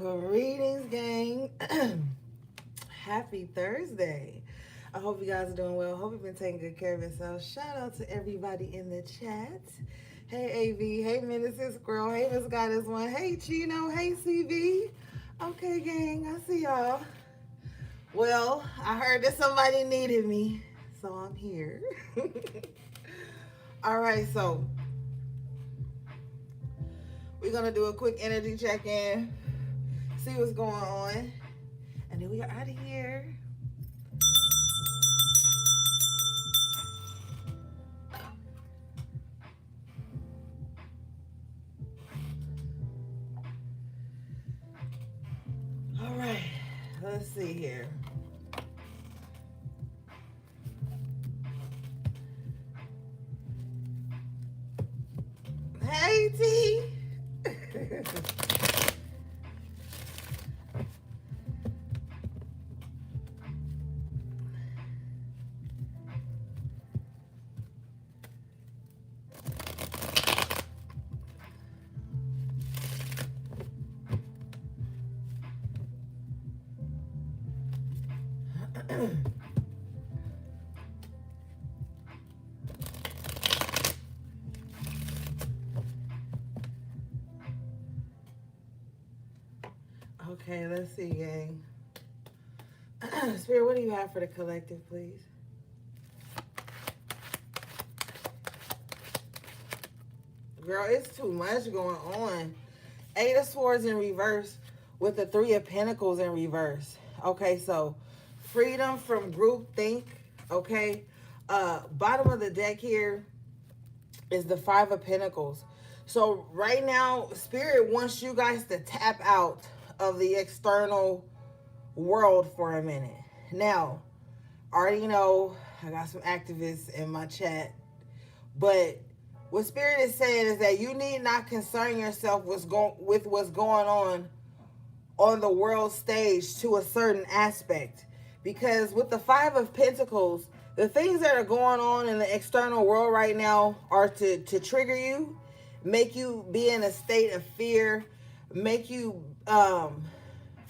Greetings, gang. Happy Thursday. I hope you guys are doing well. Hope you've been taking good care of yourselves. Shout out to everybody in the chat. Hey, AV. Hey, Minister Squirrel. Hey, Miss Goddess One. Hey, Chino. Hey, CV. Okay, gang. I see y'all. Well, I heard that somebody needed me, so I'm here. All right, so we're going to do a quick energy check-in, see what's going on, and then we are out of here. All right, let's see here. Hey, T. Okay, let's see, gang. Spirit, what do you have for the collective, please? Girl, it's too much going on. Eight of Swords in reverse with the Three of Pentacles in reverse. Okay, so freedom from group think. Okay, bottom of the deck here is the Five of Pentacles. So right now, Spirit wants you guys to tap out of the external world for a minute. Now, I already know I got some activists in my chat, but what Spirit is saying is that you need not concern yourself with what's going on the world stage to a certain aspect. Because with the Five of Pentacles, the things that are going on in the external world right now are to trigger you, make you be in a state of fear, make you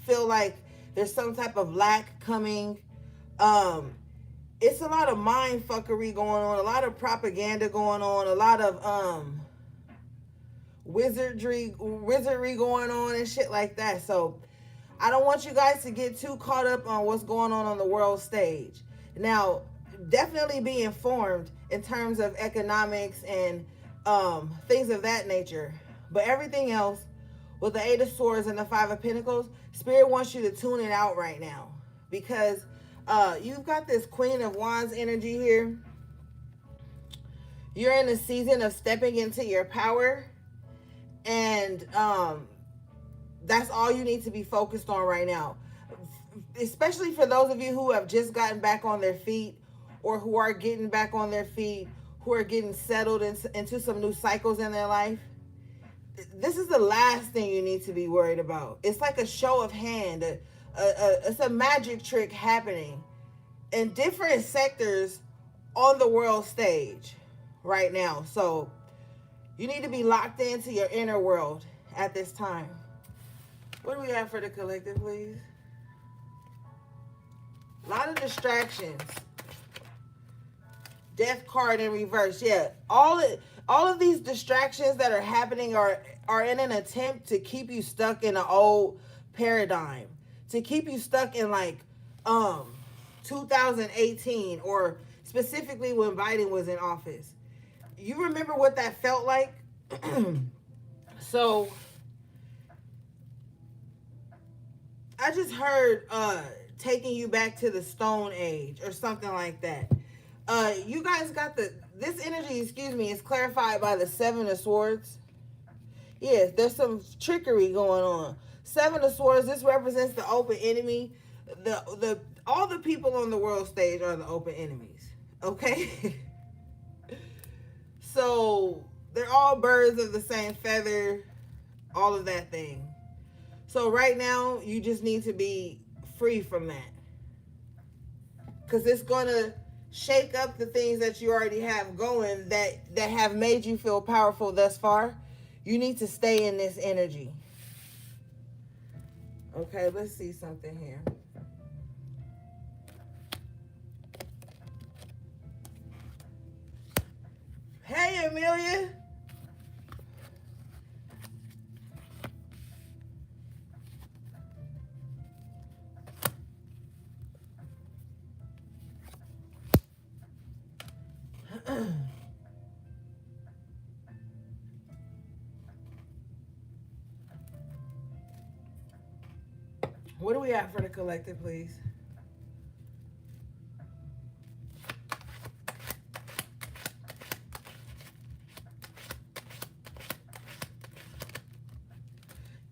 feel like there's some type of lack coming. It's a lot of mind fuckery going on, a lot of propaganda going on, a lot of wizardry going on and shit like that. So I don't want you guys to get too caught up on what's going on the world stage. Now, definitely be informed in terms of economics and things of that nature. But everything else, with the Eight of Swords and the Five of Pentacles, Spirit wants you to tune it out right now. Because you've got this Queen of Wands energy here. You're in a season of stepping into your power. And that's all you need to be focused on right now. Especially for those of you who have just gotten back on their feet, or who are getting back on their feet, who are getting settled into some new cycles in their life. This is the last thing you need to be worried about. It's like a show of hand. It's a magic trick happening in different sectors on the world stage right now. So you need to be locked into your inner world at this time. What do we have for the collective, please? A lot of distractions. Death card in reverse. Yeah, all of these distractions that are happening are in an attempt to keep you stuck in an old paradigm, to keep you stuck in like 2018, or specifically when Biden was in office. You remember what that felt like? So I just heard taking you back to the Stone Age or something like that. You guys got this energy, is clarified by the Seven of Swords. Yes, there's some trickery going on. Seven of Swords, this represents the open enemy. All the people on the world stage are the open enemies. Okay? So they're all birds of the same feather, all of that thing. So right now, you just need to be free from that. Because it's going to shake up the things that you already have going that have made you feel powerful thus far. You need to stay in this energy. Okay, let's see something here. Hey, Amelia. What do we have for the collective, please?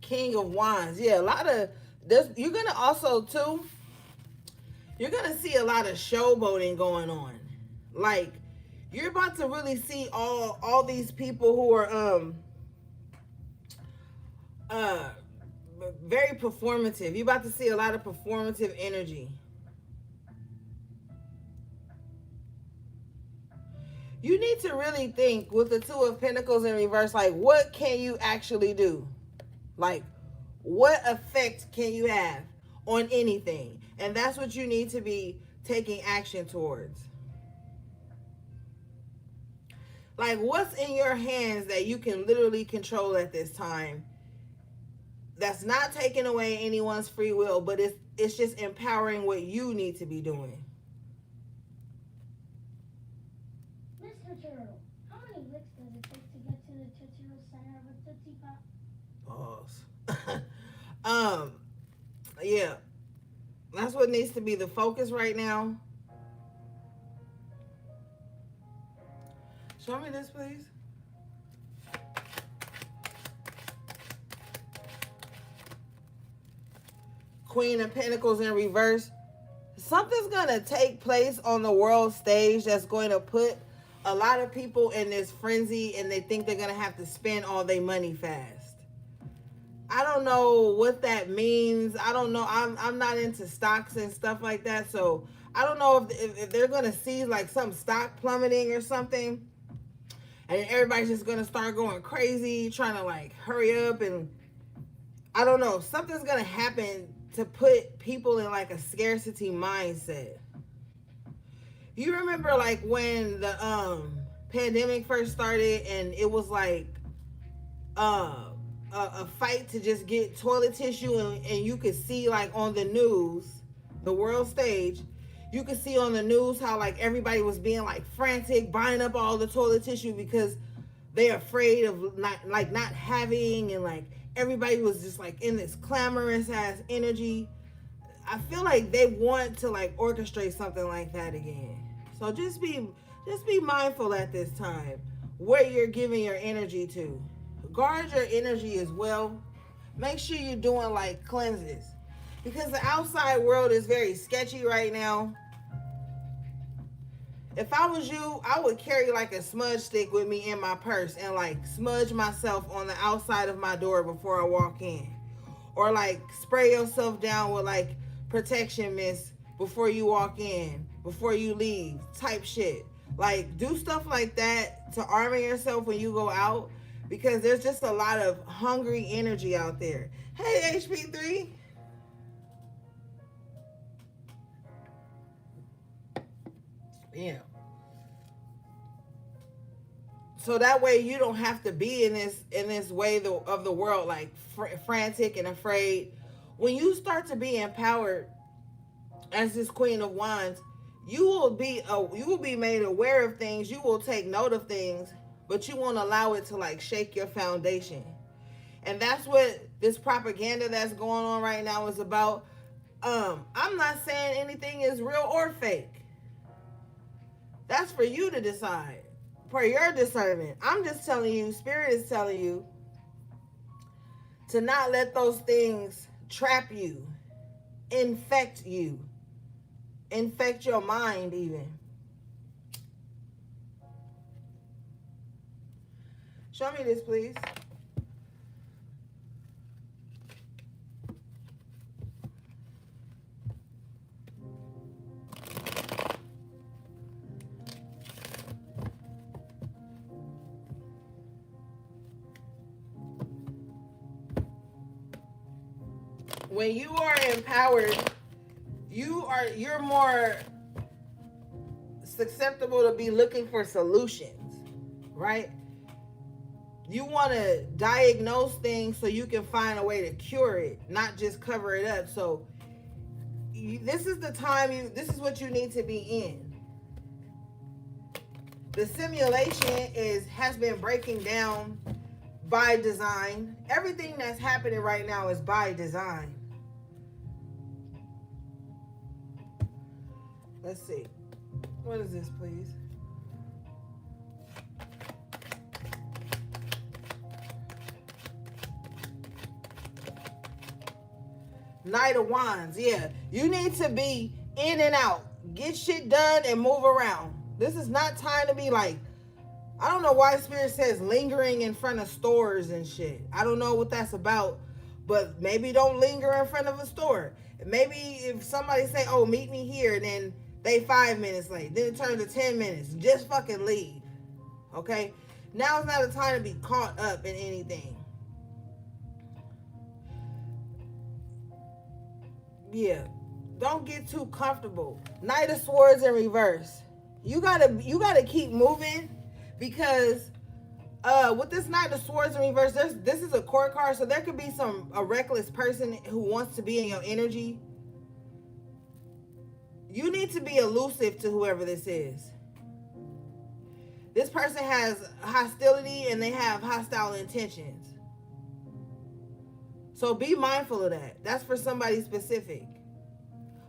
King of Wands. Yeah, a lot of this. You're gonna also too. You're gonna see a lot of showboating going on. Like, you're about to really see all these people who are uh very performative. You're about to see a lot of performative energy. You need to really think with the Two of Pentacles in reverse, like, what can you actually do? Like, what effect can you have on anything? And that's what you need to be taking action towards. Like, what's in your hands that you can literally control at this time? That's not taking away anyone's free will, but it's just empowering what you need to be doing. Mr. Turtle, how many licks does it take to get to the Tootsie Roll center of a Tootsie Pop? Pause. Yeah, that's what needs to be the focus right now. Show me this, please. Queen of Pentacles in reverse. Something's going to take place on the world stage that's going to put a lot of people in this frenzy, and they think they're going to have to spend all their money fast. I don't know what that means. I don't know. I'm not into stocks and stuff like that, so I don't know if they're going to see like some stock plummeting or something, and everybody's just going to start going crazy, trying to like hurry up, and I don't know. Something's going to happen to put people in like a scarcity mindset. You remember like when the pandemic first started, and it was like a fight to just get toilet tissue, and you could see like on the news, the world stage, you could see on the news how like everybody was being like frantic, buying up all the toilet tissue because they're afraid of not having, and like everybody was just like in this clamorous ass energy. I feel like they want to like orchestrate something like that again. So just be mindful at this time where you're giving your energy to. Guard your energy as well. Make sure you're doing like cleanses, because the outside world is very sketchy right now. If I was you, I would carry like a smudge stick with me in my purse and like smudge myself on the outside of my door before I walk in. Or like spray yourself down with like protection mist before you walk in, before you leave, type shit. Like, do stuff like that to armor yourself when you go out, because there's just a lot of hungry energy out there. Hey, HP3. Yeah. So that way you don't have to be in this way of the world, like frantic and afraid. When you start to be empowered as this Queen of Wands, you will be made aware of things. You will take note of things, but you won't allow it to like shake your foundation. And that's what this propaganda that's going on right now is about. I'm not saying anything is real or fake. That's for you to decide, for your discernment. I'm just telling you, Spirit is telling you to not let those things trap you, infect you, infect your mind even. Show me this, please. when you are empowered, you're more susceptible to be looking for solutions, right? You want to diagnose things so you can find a way to cure it, not just cover it up. So this is the time this is what you need to be in. The simulation has been breaking down by design. Everything that's happening right now is by design. Let's see. What is this, please? Knight of Wands. Yeah. You need to be in and out. Get shit done and move around. This is not time to be like, I don't know why Spirit says lingering in front of stores and shit. I don't know what that's about, but maybe don't linger in front of a store. Maybe if somebody say, oh, meet me here, and then they 5 minutes late, then it turns to 10 minutes. Just fucking leave. Okay? Now is not a time to be caught up in anything. Yeah. Don't get too comfortable. Knight of Swords in reverse. You gotta keep moving, because with this Knight of Swords in reverse, this is a court card, so there could be a reckless person who wants to be in your energy. You need to be elusive to whoever this is. This person has hostility and they have hostile intentions. So be mindful of that. That's for somebody specific.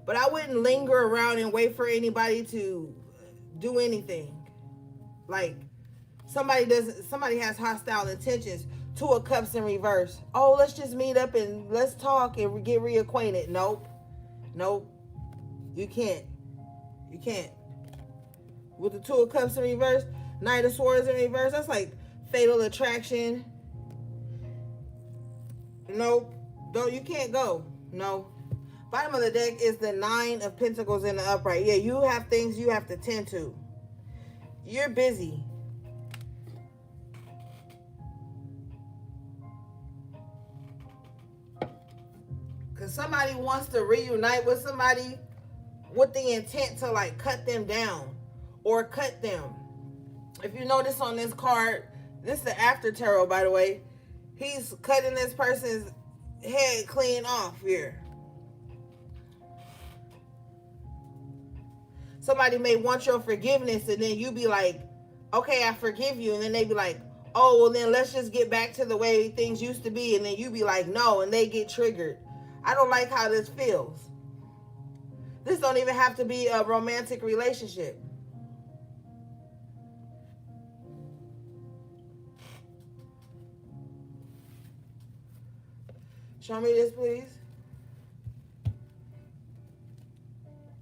But I wouldn't linger around and wait for anybody to do anything. Like, somebody has hostile intentions. Two of Cups in reverse. Oh, let's just meet up and let's talk and get reacquainted. Nope. You can't. With the Two of Cups in reverse, Knight of Swords in reverse, that's like fatal attraction. Nope. You can't go. No. Bottom of the deck is the Nine of Pentacles in the upright. Yeah, you have things you have to tend to. You're busy. Because somebody wants to reunite with somebody with the intent to like cut them down or cut them. If you notice on this card, this is the after tarot, by the way. He's cutting this person's head clean off here. Somebody may want your forgiveness, and then you be like, okay, I forgive you. And then they be like, oh, well, then let's just get back to the way things used to be. And then you be like, no, and they get triggered. I don't like how this feels. This don't even have to be a romantic relationship. Show me this, please.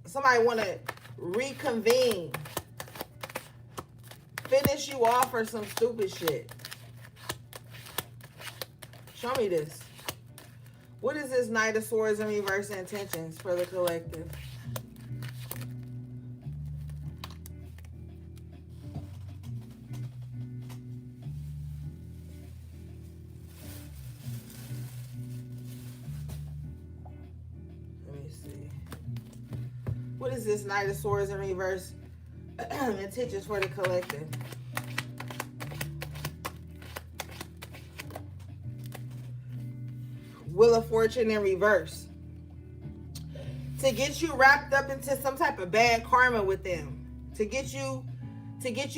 Somebody want to reconvene. Finish you off for some stupid shit. Show me this. What is this Knight of Swords in reverse intentions for the collective? Let me see. What is this Knight of Swords in reverse intentions for the collective? Wheel of Fortune in reverse. To get you wrapped up into some type of bad karma with them. To get you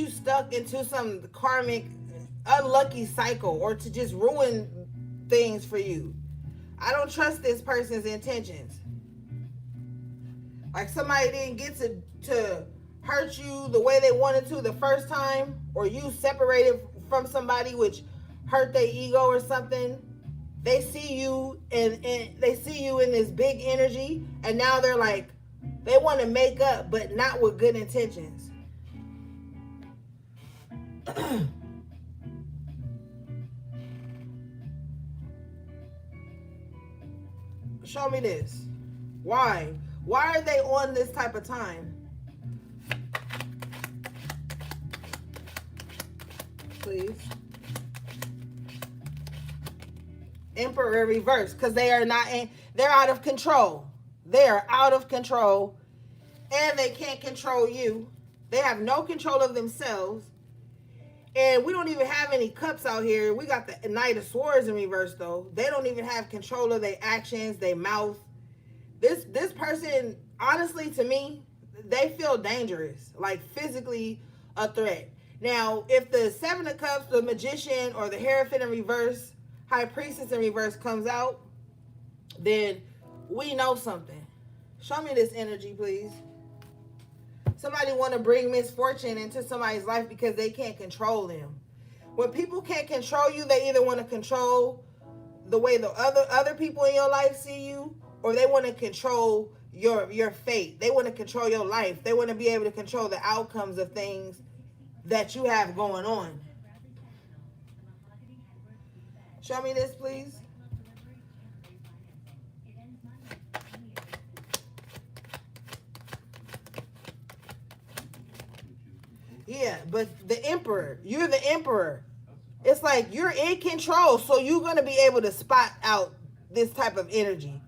stuck into some karmic unlucky cycle, or to just ruin things for you. I don't trust this person's intentions. Like, somebody didn't get to hurt you the way they wanted to the first time, or you separated from somebody which hurt their ego or something. They see you and they see you in this big energy, and now they're like, they want to make up, but not with good intentions. Show me this. Why? Why are they on this type of time? Please. Emperor reverse, because they are not They're out of control. They are out of control, and they can't control you. They have no control of themselves. And we don't even have any cups out here. We got the Knight of Swords in reverse, though. They don't even have control of their actions, their mouth. This person, honestly, to me, they feel dangerous, like physically a threat. Now, if the Seven of Cups, the Magician, or the Hierophant in reverse, High Priestess in reverse comes out, then we know something. Show me this energy, please. Somebody want to bring misfortune into somebody's life because they can't control them. When people can't control you, they either want to control the way the other people in your life see you, or they want to control your fate. They want to control your life. They want to be able to control the outcomes of things that you have going on. Show me this, please. Yeah, but the Emperor, you're the Emperor. It's like you're in control, so you're going to be able to spot out this type of energy.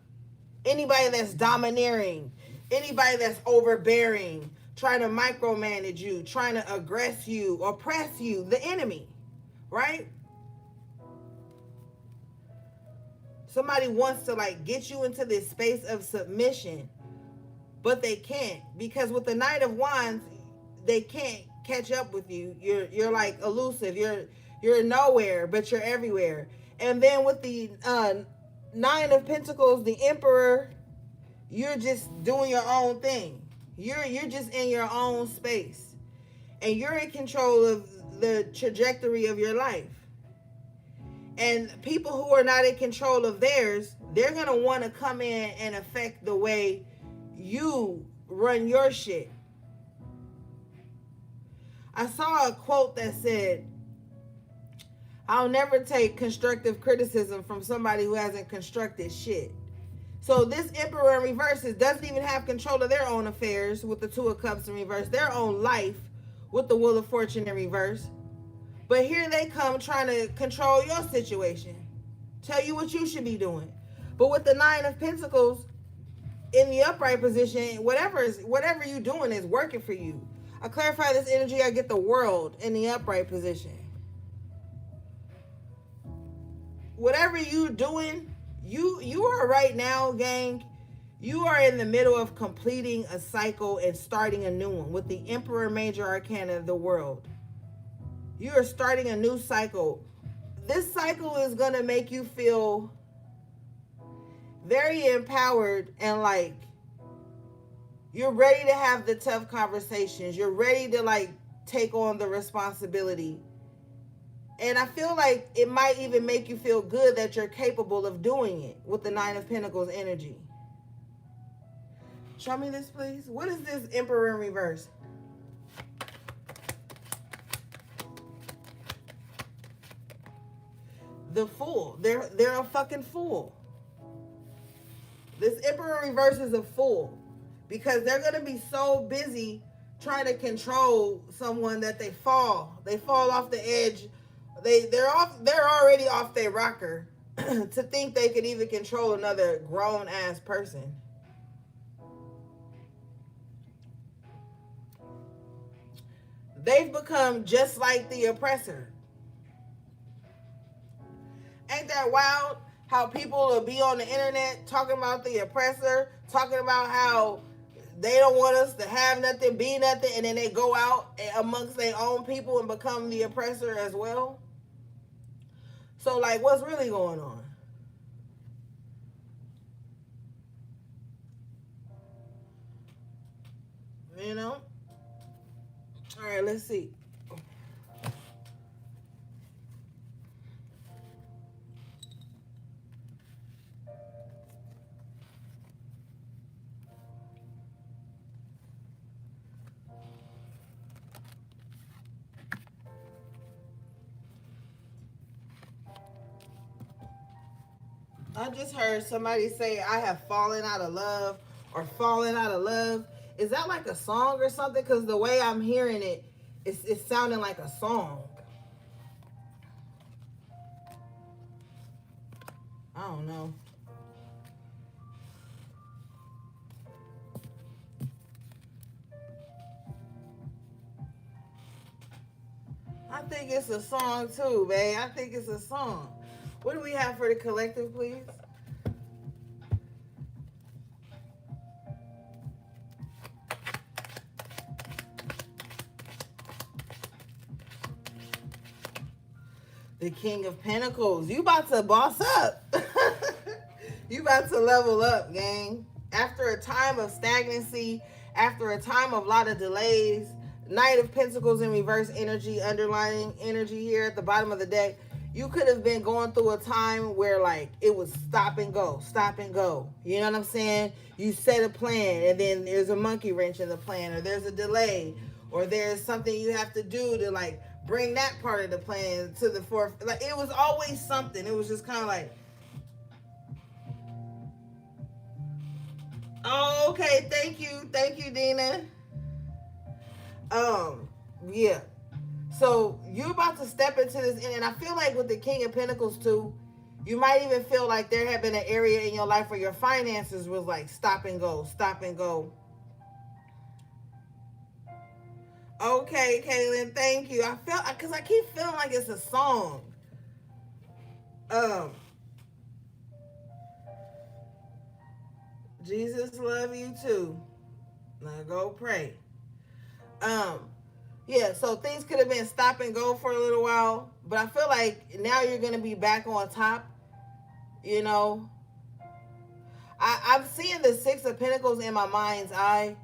Anybody that's domineering, anybody that's overbearing, trying to micromanage you, trying to aggress you, oppress you, the enemy, right? Somebody wants to like get you into this space of submission, but they can't, because with the Knight of Wands, they can't catch up with you. You're like elusive. You're nowhere, but you're everywhere. And then with the Nine of Pentacles, the Emperor, you're just doing your own thing. You're just in your own space, and you're in control of the trajectory of your life. And people who are not in control of theirs, they're gonna want to come in and affect the way you run your shit. I saw a quote that said, "I'll never take constructive criticism from somebody who hasn't constructed shit." So this Emperor in reverse doesn't even have control of their own affairs with the Two of Cups in reverse, their own life with the Wheel of Fortune in reverse. But here they come trying to control your situation, tell you what you should be doing. But with the Nine of Pentacles in the upright position, whatever you're doing is working for you. I clarify this energy, I get the World in the upright position. Whatever you're doing, you are right now, gang, you are in the middle of completing a cycle and starting a new one with the Emperor Major Arcana of the World. You are starting a new cycle. This cycle is going to make you feel very empowered and like you're ready to have the tough conversations. You're ready to like take on the responsibility. And I feel like it might even make you feel good that you're capable of doing it with the Nine of Pentacles energy. Show me this, please. What is this Emperor in reverse? The Fool. They're a fucking fool. This Emperor in reverse is a fool, because they're going to be so busy trying to control someone that they fall off the edge. They're already off their rocker to think they could even control another grown ass person. They've become just like the oppressor. Ain't that wild? How people will be on the internet talking about the oppressor, talking about how they don't want us to have nothing, be nothing, and then they go out amongst their own people and become the oppressor as well. So, like, what's really going on? You know? All right, let's see. I just heard somebody say, "I have fallen out of love," or "fallen out of love." Is that like a song or something? Because the way I'm hearing it, it's sounding like a song. I don't know. think it's a song too, babe. I think it's a song. What do we have for the collective, please? The King of Pentacles. You about to boss up. You about to level up, gang. After a time of stagnancy, after a time of a lot of delays, Knight of Pentacles in reverse energy, underlining energy here at the bottom of the deck. You could have been going through a time where like it was stop and go, stop and go. You know what I'm saying? You set a plan and then there's a monkey wrench in the plan, or there's a delay, or there's something you have to do to like bring that part of the plan to the forth. Like it was always something. It was just kind of like, oh, okay, thank you, Dina. Yeah. So you're about to step into this, and I feel like with the King of Pentacles too, you might even feel like there had been an area in your life where your finances was like stop and go, stop and go. Okay, Kaylin, thank you. I felt because I keep feeling like it's a song. Jesus love you too. Now go pray. Yeah, so things could have been stop and go for a little while, but I feel like now you're gonna be back on top. You know, I'm seeing the Six of Pentacles in my mind's eye.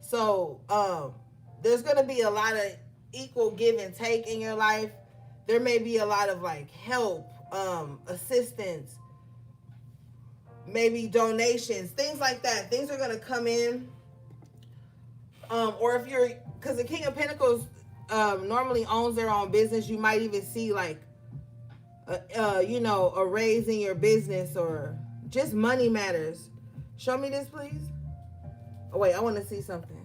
So there's gonna be a lot of equal give and take in your life. There may be a lot of like help, assistance, maybe donations, things like that. Things are gonna come in. Or if you're, because the King of Pentacles normally owns their own business, you might even see like, a raise in your business or just money matters. Show me this, please. Oh, wait, I want to see something.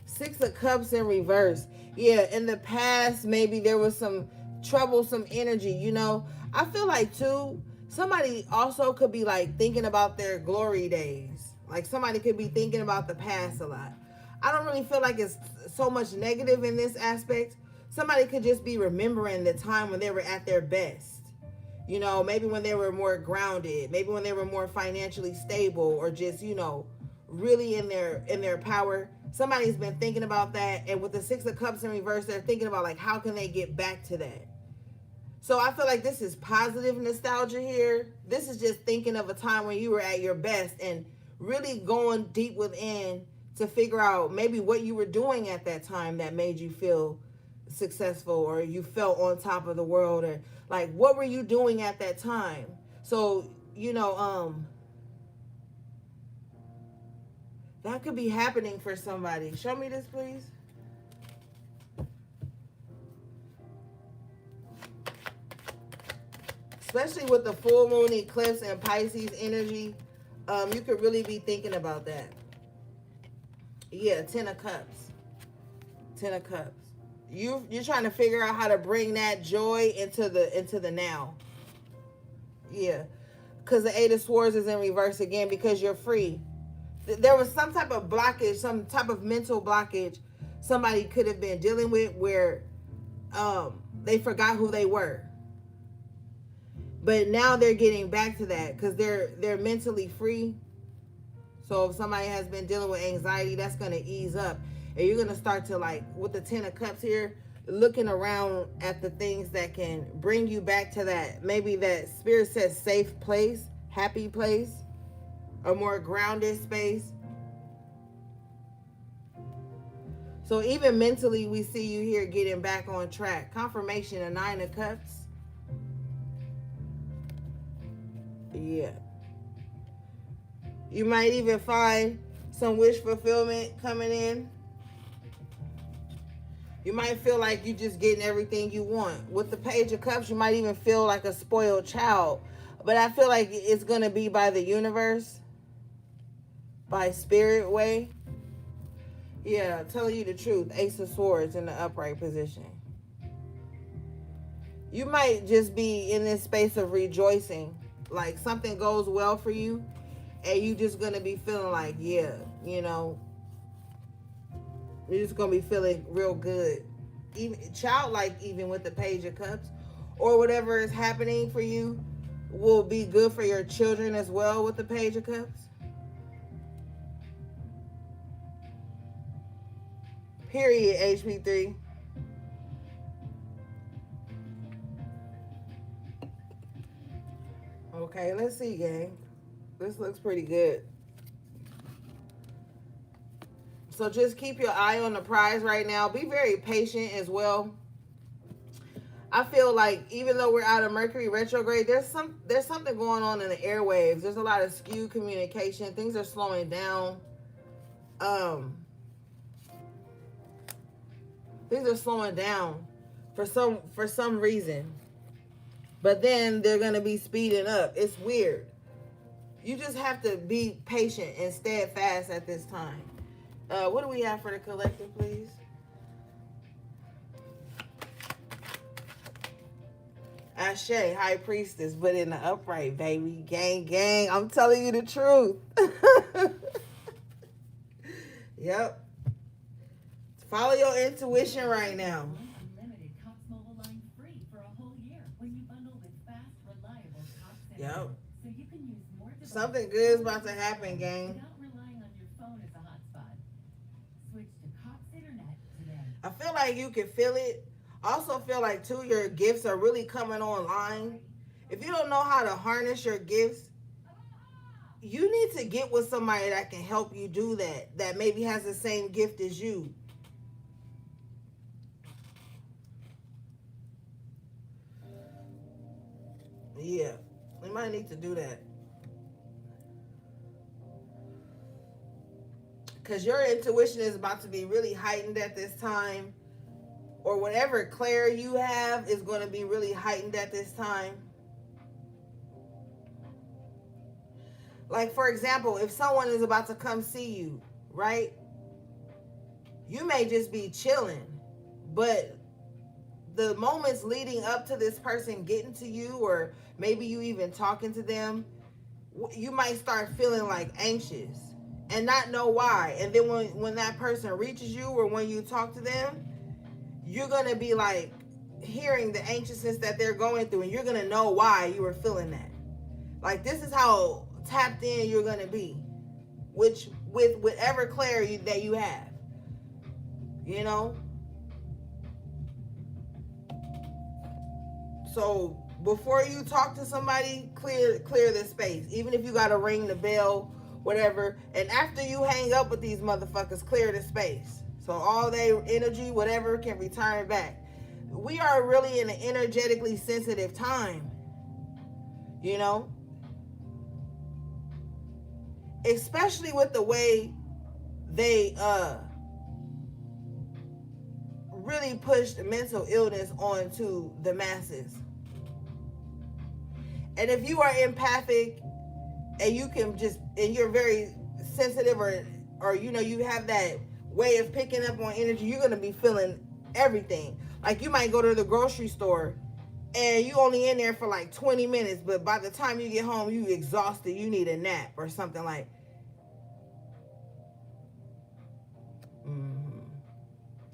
Six of Cups in reverse. Yeah, in the past, maybe there was some troublesome energy, you know. I feel like, too, somebody also could be, like, thinking about their glory days. Like, somebody could be thinking about the past a lot. I don't really feel like it's so much negative in this aspect. Somebody could just be remembering the time when they were at their best. You know, maybe when they were more grounded. Maybe when they were more financially stable, or just, really in their power. Somebody's been thinking about that, and with the Six of Cups in reverse, they're thinking about like how can they get back to that. So I feel like this is positive nostalgia here. This is just thinking of a time when you were at your best and really going deep within to figure out maybe what you were doing at that time that made you feel successful, or you felt on top of the world, or like what were you doing at that time. So that could be happening for somebody. Show me this, please. Especially with the full moon eclipse and Pisces energy, you could really be thinking about that. Yeah, Ten of Cups. Ten of Cups. You're trying to figure out how to bring that joy into the now. Yeah, because the Eight of Swords is in reverse again because you're free. There was some type of blockage, some type of mental blockage somebody could have been dealing with where they forgot who they were. But now they're getting back to that because they're mentally free. So if somebody has been dealing with anxiety, that's going to ease up. And you're going to start to, like, with the Ten of Cups here, looking around at the things that can bring you back to that. Maybe that Spirit says safe place, happy place. A more grounded space. So even mentally, we see you here getting back on track. Confirmation of Nine of Cups. Yeah. You might even find some wish fulfillment coming in. You might feel like you're just getting everything you want. With the Page of Cups, you might even feel like a spoiled child. But I feel like it's going to be by the universe. By spirit way. Yeah, telling you the truth. Ace of Swords in the upright position. You might just be in this space of rejoicing. Like something goes well for you, and you just gonna be feeling like, yeah, you know, you're just gonna be feeling real good, even childlike, even with the Page of Cups, or whatever is happening for you will be good for your children as well with the Page of Cups. Period. HP3. Okay, let's see, gang. This looks pretty good. So just keep your eye on the prize right now. Be very patient as well. I feel like even though we're out of Mercury retrograde, there's something going on in the airwaves. There's a lot of skewed communication. Things are slowing down. Um, things are slowing down for some reason. But then they're gonna be speeding up. It's weird. You just have to be patient and steadfast at this time. What do we have for the collective, please? Ashe, High Priestess, but in the upright, baby. Gang, gang. I'm telling you the truth. Yep. Follow your intuition right now. Unlimited Cox mobile line free for a whole year when you bundle with fast, reliable Cox Yep. internet. So you can use more devices Something good is about to happen, gang. without relying on your phone as a hotspot. Switch to Cox internet today. I feel like you can feel it. Also feel like too your gifts are really coming online. If you don't know how to harness your gifts, you need to get with somebody that can help you do that, that maybe has the same gift as you. Yeah, we might need to do that. Because your intuition is about to be really heightened at this time. Or whatever clair you have is going to be really heightened at this time. Like, for example, if someone is about to come see you, right? You may just be chilling. But the moments leading up to this person getting to you, or maybe you even talking to them, you might start feeling like anxious and not know why. And then when that person reaches you, or when you talk to them, you're going to be like hearing the anxiousness that they're going through, and you're going to know why you were feeling that. Like, this is how tapped in you're going to be, which with whatever clarity that you have, you know? So before you talk to somebody, clear the space. Even if you got to ring the bell, whatever. And after you hang up with these motherfuckers, clear the space. So all their energy, whatever, can return back. We are really in an energetically sensitive time, you know? Especially with the way they really pushed mental illness onto the masses. And if you are empathic and you can just, and you're very sensitive, or you know, you have that way of picking up on energy, you're going to be feeling everything. Like, you might go to the grocery store and you only in there for like 20 minutes, but by the time you get home, you exhausted, you need a nap or something like.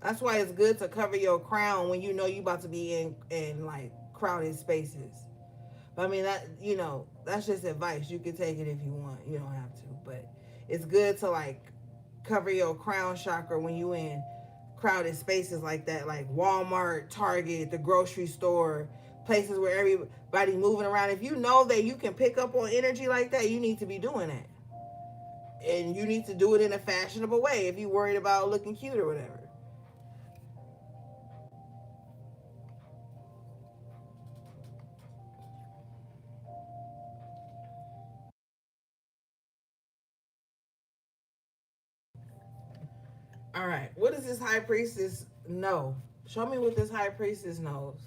That's why it's good to cover your crown when you know you about to be in like crowded spaces. But I mean, that, you know, that's just advice. You can take it if you want. You don't have to. But it's good to like cover your crown chakra when you in crowded spaces like that, like Walmart, Target, the grocery store, places where everybody moving around. If you know that you can pick up on energy like that, you need to be doing that. And you need to do it in a fashionable way if you're worried about looking cute or whatever. All right, what does this high priestess know? Show me what this high priestess knows.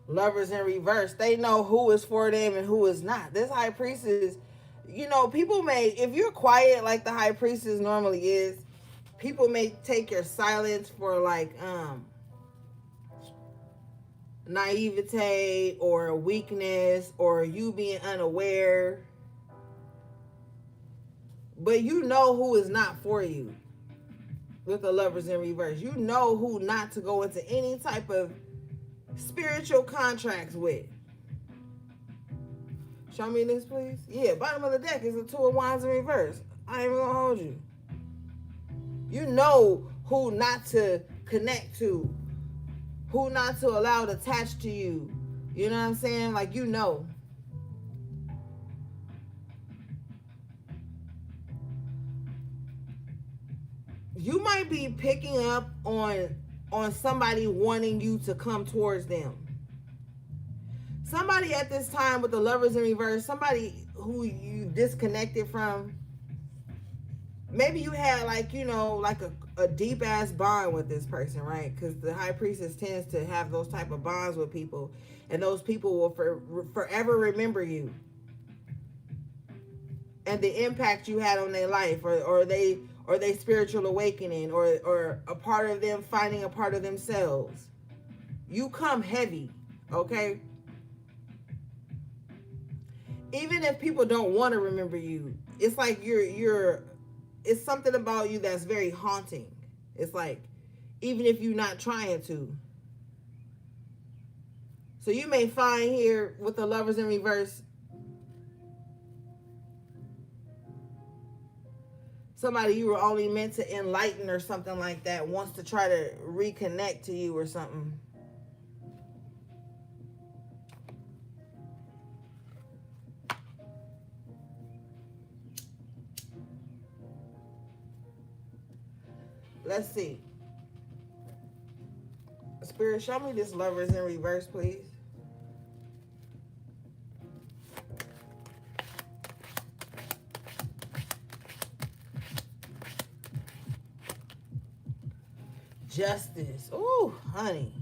Lovers in reverse. They know who is for them and who is not. This high priestess, people may, if you're quiet like the high priestess normally is, people may take your silence for like naivete or weakness or you being unaware. But you know who is not for you with the lovers in reverse. You know who not to go into any type of spiritual contracts with. Show me this, please. Yeah, bottom of the deck is a two of wands in reverse. I ain't even gonna hold you. You know who not to connect to, who not to allow to attach to you. You know what I'm saying? Like, you know. You might be picking up on somebody wanting you to come towards them. Somebody at this time with the lovers in reverse, somebody who you disconnected from. Maybe you had like a deep ass bond with this person, right? Because the high priestess tends to have those type of bonds with people, and those people will forever remember you and the impact you had on their life, or they spiritual awakening, or a part of them finding a part of themselves. You come heavy, okay? Even if people don't want to remember you, it's like it's something about you that's very haunting. It's like, even if you're not trying to. So you may find here with the lovers in reverse, somebody you were only meant to enlighten or something like that wants to try to reconnect to you or something. Let's see. Spirit, show me this lovers in reverse, please. Justice. Ooh, honey.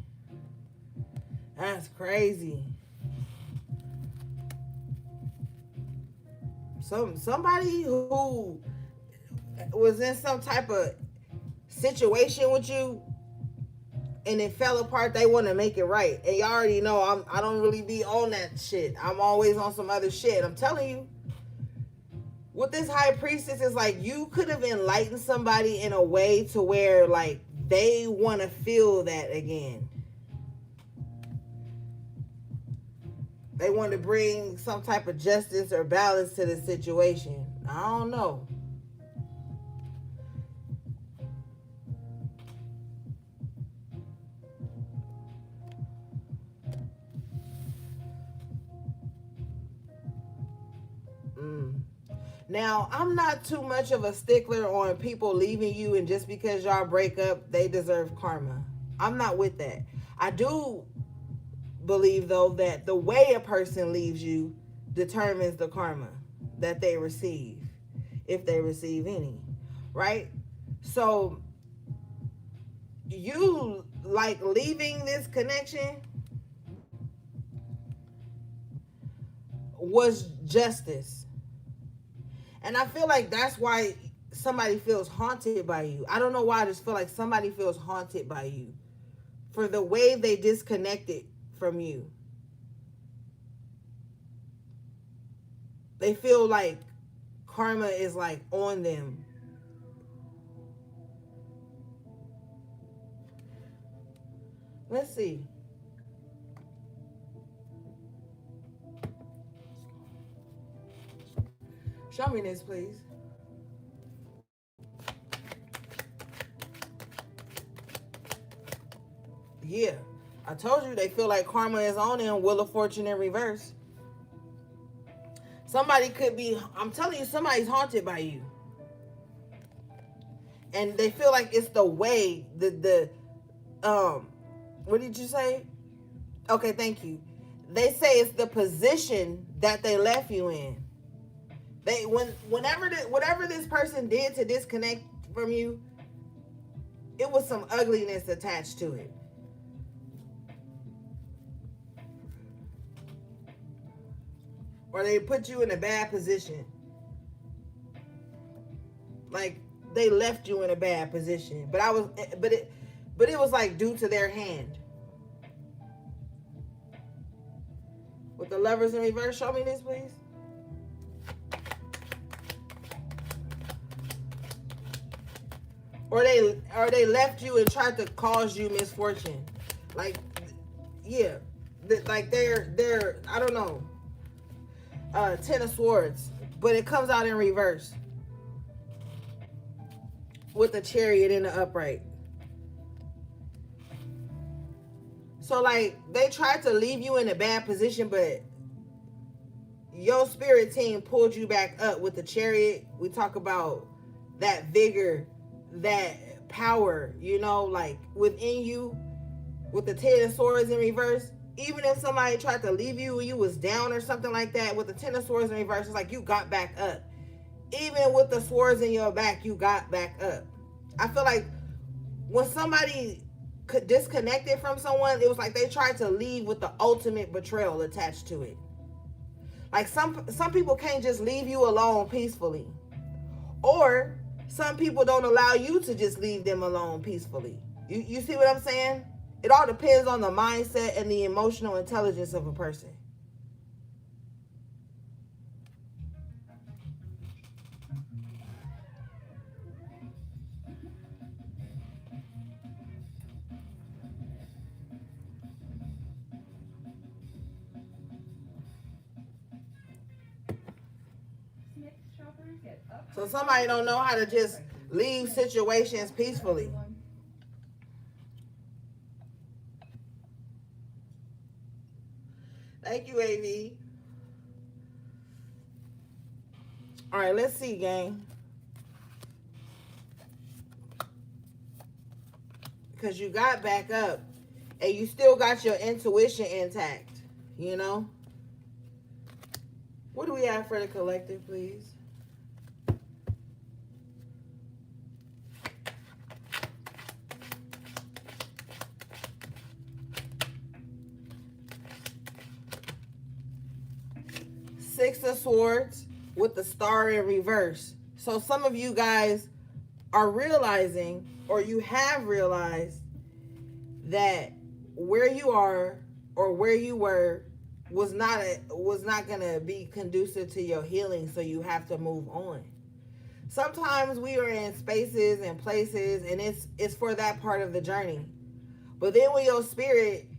That's crazy. Somebody who was in some type of situation with you and it fell apart, they want to make it right. And y'all already know I don't really be on that shit. I'm always on some other shit. I'm telling you. With this high priestess, it's like you could have enlightened somebody in a way to where like they want to feel that again. They want to bring some type of justice or balance to the situation. I don't know. Now, I'm not too much of a stickler on people leaving you and just because y'all break up, they deserve karma. I'm not with that. I do believe, though, that the way a person leaves you determines the karma that they receive, if they receive any, right? So, you, like, leaving this connection was justice. And I feel like that's why somebody feels haunted by you. I don't know why. I just feel like somebody feels haunted by you for the way they disconnected from you. They feel like karma is like on them. Let's see. Show me this, please. Yeah. I told you they feel like karma is on them. Wheel of Fortune in reverse. Somebody could be, I'm telling you, somebody's haunted by you. And they feel like it's the way, what did you say? Okay, thank you. They say it's the position that they left you in. Whatever this person did to disconnect from you, it was some ugliness attached to it. or they put you in a bad position. Like they left you in a bad position, but it was like due to their hand. With the Lovers in reverse, show me this, please. Or they left you and tried to cause you misfortune. Like, yeah, like they're I don't know. Ten of Swords, but it comes out in reverse with the Chariot in the upright. So like they tried to leave you in a bad position, but your spirit team pulled you back up with the Chariot. We talk about that vigor, that power, you know, like within you, with the Ten of Swords in reverse. Even if somebody tried to leave you when you was down or something like that, with the Ten of Swords in reverse, it's like you got back up. Even with the swords in your back, you got back up. I feel like when somebody disconnected from someone, it was like they tried to leave with the ultimate betrayal attached to it. Like some people can't just leave you alone peacefully. Or some people don't allow you to just leave them alone peacefully. You see what I'm saying? It all depends on the mindset and the emotional intelligence of a person. So somebody don't know how to just leave situations peacefully. Thank you, AV. All right, let's see, gang. Because you got back up and you still got your intuition intact, you know? What do we have for the collective, please? Six of Swords with the Star in reverse. So some of you guys are realizing, or you have realized, that where you are or where you were was not gonna be conducive to your healing, so you have to move on. Sometimes we are in spaces and places, and it's for that part of the journey. But then when your spirit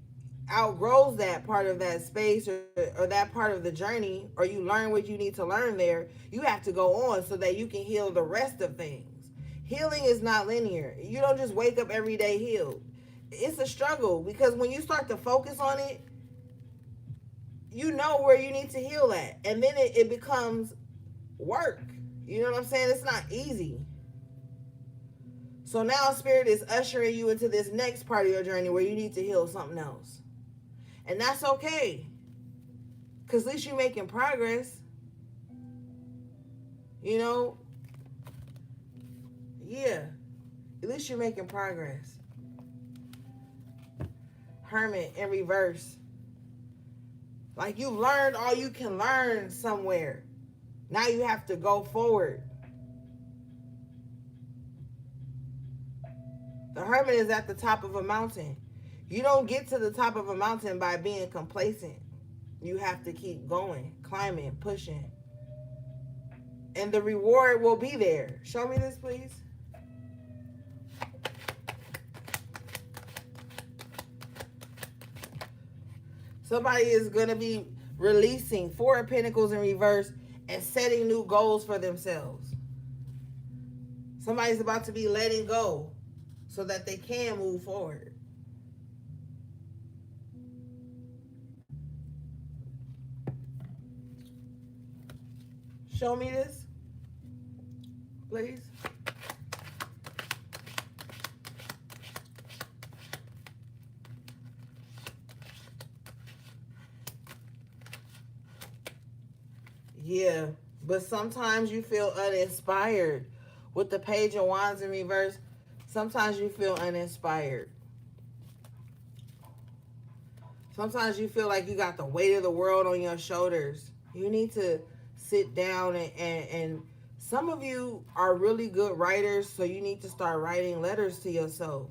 outgrows that part of that space or that part of the journey, or you learn what you need to learn there, you have to go on so that you can heal the rest of things. Healing is not linear. You don't just wake up every day healed. It's a struggle, because when you start to focus on it, you know where you need to heal at, and then it becomes work. You know what I'm saying? It's not easy. So now Spirit is ushering you into this next part of your journey where you need to heal something else. And that's okay, because at least you're making progress. You know? Yeah. At least you're making progress. Hermit in reverse. Like you learned all you can learn somewhere. Now you have to go forward. The Hermit is at the top of a mountain. You don't get to the top of a mountain by being complacent. You have to keep going, climbing, pushing. And the reward will be there. Show me this, please. Somebody is going to be releasing Four of Pentacles in reverse and setting new goals for themselves. Somebody's about to be letting go so that they can move forward. Show me this, please. Yeah, but sometimes you feel uninspired. With the Page of Wands in reverse, sometimes you feel uninspired. Sometimes you feel like you got the weight of the world on your shoulders. You need to sit down and some of you are really good writers, so you need to start writing letters to yourself.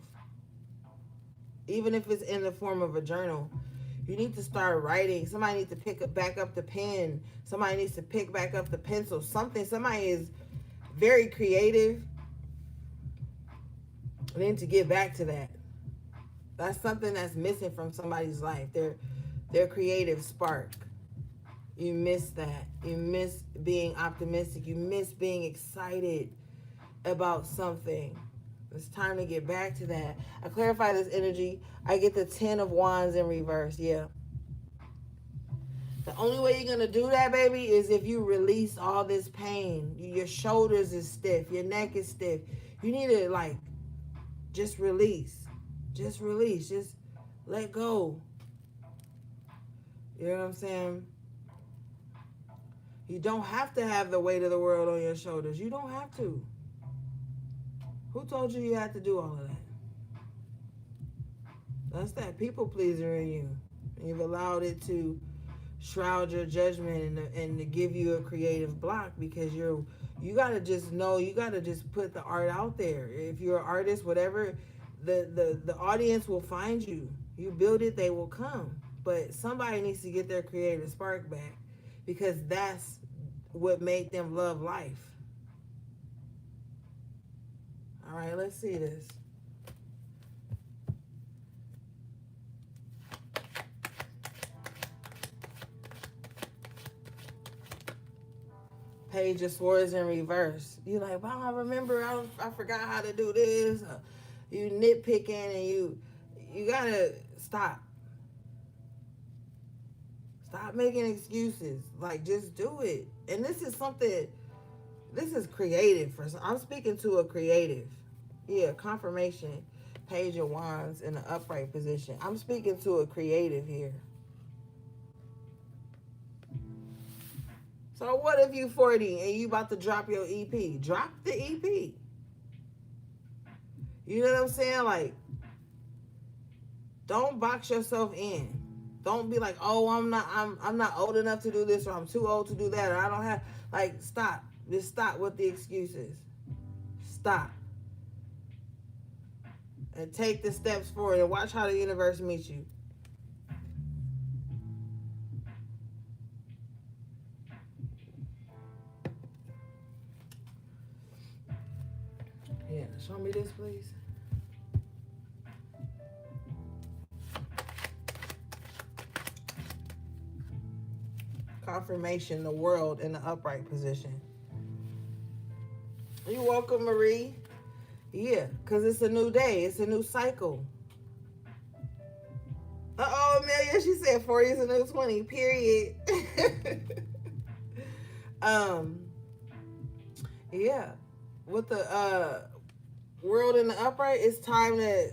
Even if it's in the form of a journal. You need to start writing. Somebody needs to back up the pen. Somebody needs to pick back up the pencil. Somebody is very creative. They need to get back to that. That's something that's missing from somebody's life. Their creative spark. You miss that. You miss being optimistic. You miss being excited about something. It's time to get back to that. I clarify this energy. I get the 10 of Wands in reverse. Yeah. The only way you're going to do that, baby, is if you release all this pain. Your shoulders is stiff. Your neck is stiff. You need to, like, just release. Just release. Just let go. You know what I'm saying? You don't have to have the weight of the world on your shoulders. You don't have to. Who told you you had to do all of that? That's that people pleaser in you. You've allowed it to shroud your judgment and to give you a creative block because you gotta just know, you gotta just put the art out there. If you're an artist, whatever, the audience will find you. You build it, they will come. But somebody needs to get their creative spark back because that's what made them love life. All right, let's see this. Page of Swords in reverse. You're like, wow, I remember I forgot how to do this. You nitpicking and you gotta stop. Stop making excuses. Like, just do it. And this is creative. I'm speaking to a creative. Yeah, confirmation. Page of Wands in the upright position. I'm speaking to a creative here. So what if you 40 and you about to drop your EP? Drop the EP. You know what I'm saying? Like, don't box yourself in. Don't be like, oh, I'm not old enough to do this, or I'm too old to do that, or I don't have, like, stop. Just stop with the excuses. Stop. And take the steps forward and watch how the universe meets you. Yeah, show me this, please. Confirmation, the world in the upright position. You're welcome, Marie. Yeah, because it's a new day. It's a new cycle. Uh-oh, Amelia, she said 40 is a new 20, period. Yeah. With the world in the upright, it's time to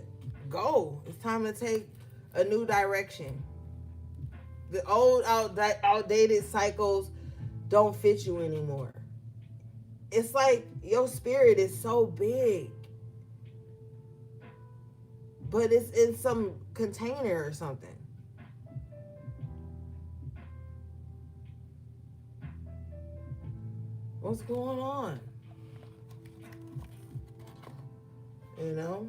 go. It's time to take a new direction. The old, outdated cycles don't fit you anymore. It's like your spirit is so big, but it's in some container or something. What's going on? You know?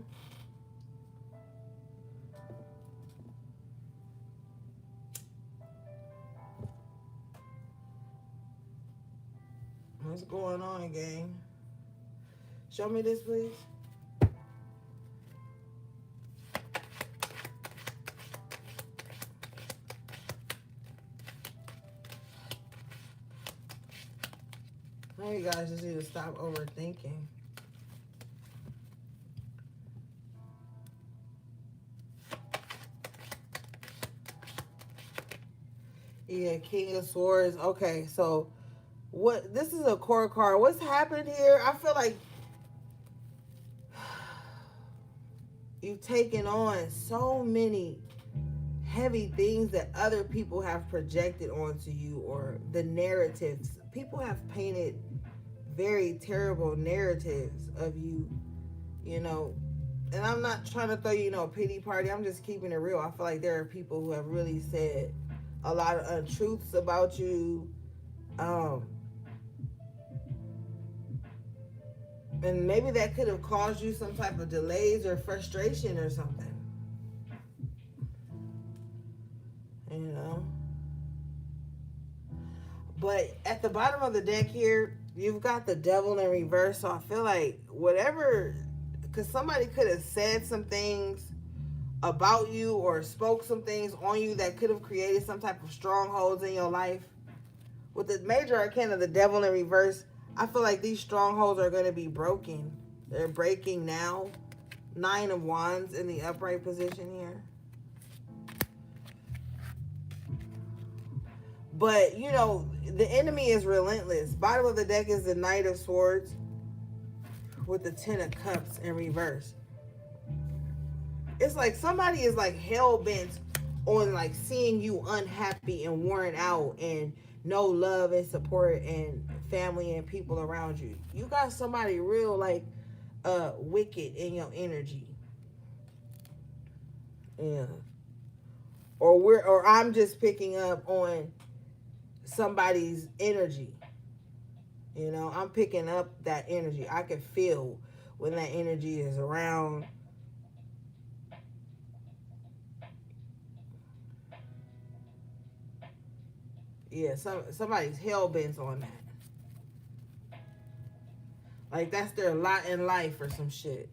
What's going on, gang? Show me this, please. Now you guys just need to stop overthinking. Yeah, King of Swords. Okay, so what? This is a core card. What's happened here? I feel like you've taken on so many heavy things that other people have projected onto you, or the narratives. People have painted very terrible narratives of you, you know. And I'm not trying to throw you, a pity party. I'm just keeping it real. I feel like there are people who have really said a lot of untruths about you, Um, and maybe that could have caused you some type of delays or frustration or something. You know? But at the bottom of the deck here, you've got the devil in reverse. So I feel like whatever, because somebody could have said some things about you or spoke some things on you that could have created some type of strongholds in your life. With the major arcana, the devil in reverse, I feel like these strongholds are going to be broken. They're breaking now. 9 of Wands in the upright position here. But, you know, the enemy is relentless. Bottom of the deck is the Knight of Swords with the 10 of Cups in reverse. It's like somebody is like hell-bent on like seeing you unhappy and worn out and no love and support and family and people around you. You got somebody real like wicked in your energy. Yeah. Or I'm just picking up on somebody's energy. You know, I'm picking up that energy. I can feel when that energy is around. Yeah, somebody's hell bent on that. Like that's their lot in life or some shit.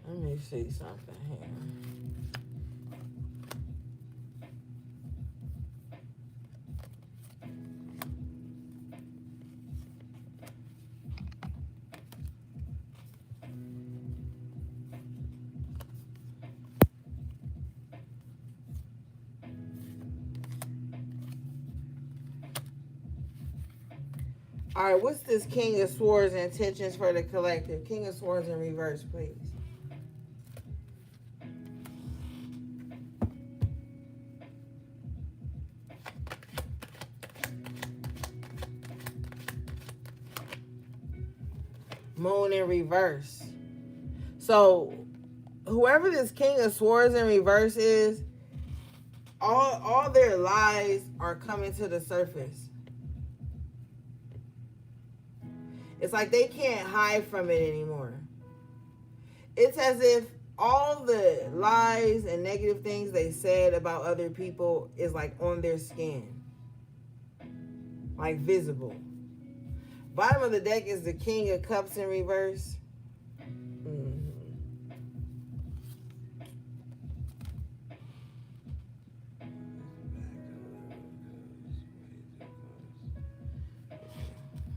Let me see something here. All right, what's this King of Swords intentions for the collective? King of Swords in reverse, please. Moon in reverse. So, whoever this King of Swords in reverse is, all their lies are coming to the surface. It's like they can't hide from it anymore. It's as if all the lies and negative things they said about other people is like on their skin. Like visible. Bottom of the deck is the King of Cups in reverse.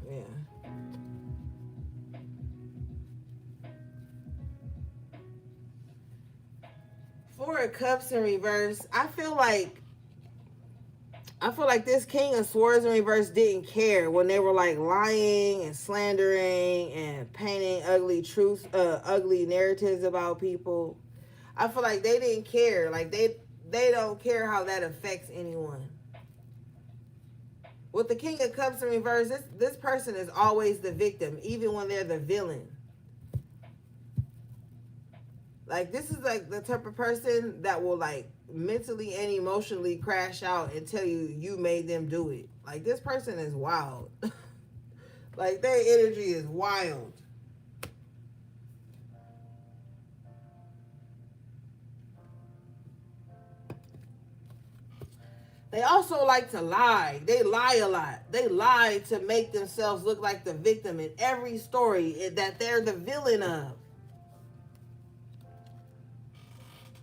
Yeah. Four of Cups in reverse. I feel like this King of Swords in reverse didn't care when they were like lying and slandering and painting ugly narratives about people. I feel like they didn't care. Like they don't care how that affects anyone. With the King of Cups in reverse, this person is always the victim, even when they're the villain. Like, this is like the type of person that will like mentally and emotionally crash out and tell you made them do it. Like, this person is wild. Like, their energy is wild. They also like to lie. They lie a lot. They lie to make themselves look like the victim in every story that they're the villain of.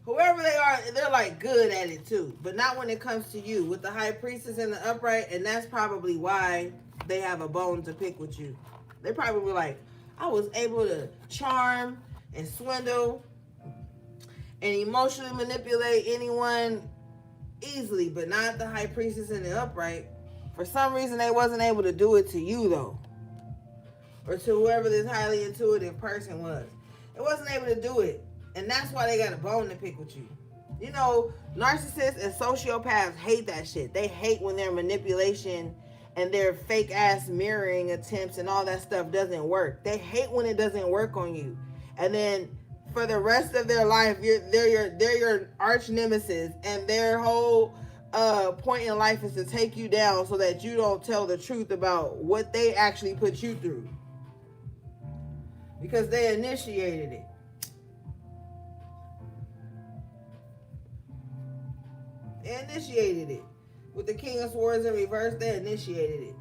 Whoever they are, they're like good at it too. But not when it comes to you. With the High Priestess and the Upright, and that's probably why they have a bone to pick with you. They probably like, I was able to charm and swindle and emotionally manipulate anyone easily, but not the High Priestess and the Upright. For some reason, they wasn't able to do it to you, though. Or to whoever this highly intuitive person was. It wasn't able to do it. And that's why they got a bone to pick with you. You know, narcissists and sociopaths hate that shit. They hate when their manipulation and their fake ass mirroring attempts and all that stuff doesn't work. They hate when it doesn't work on you. And then for the rest of their life, they're your arch nemesis, and their whole point in life is to take you down so that you don't tell the truth about what they actually put you through. Because they initiated it. They initiated it. With the King of Swords in reverse, they initiated it.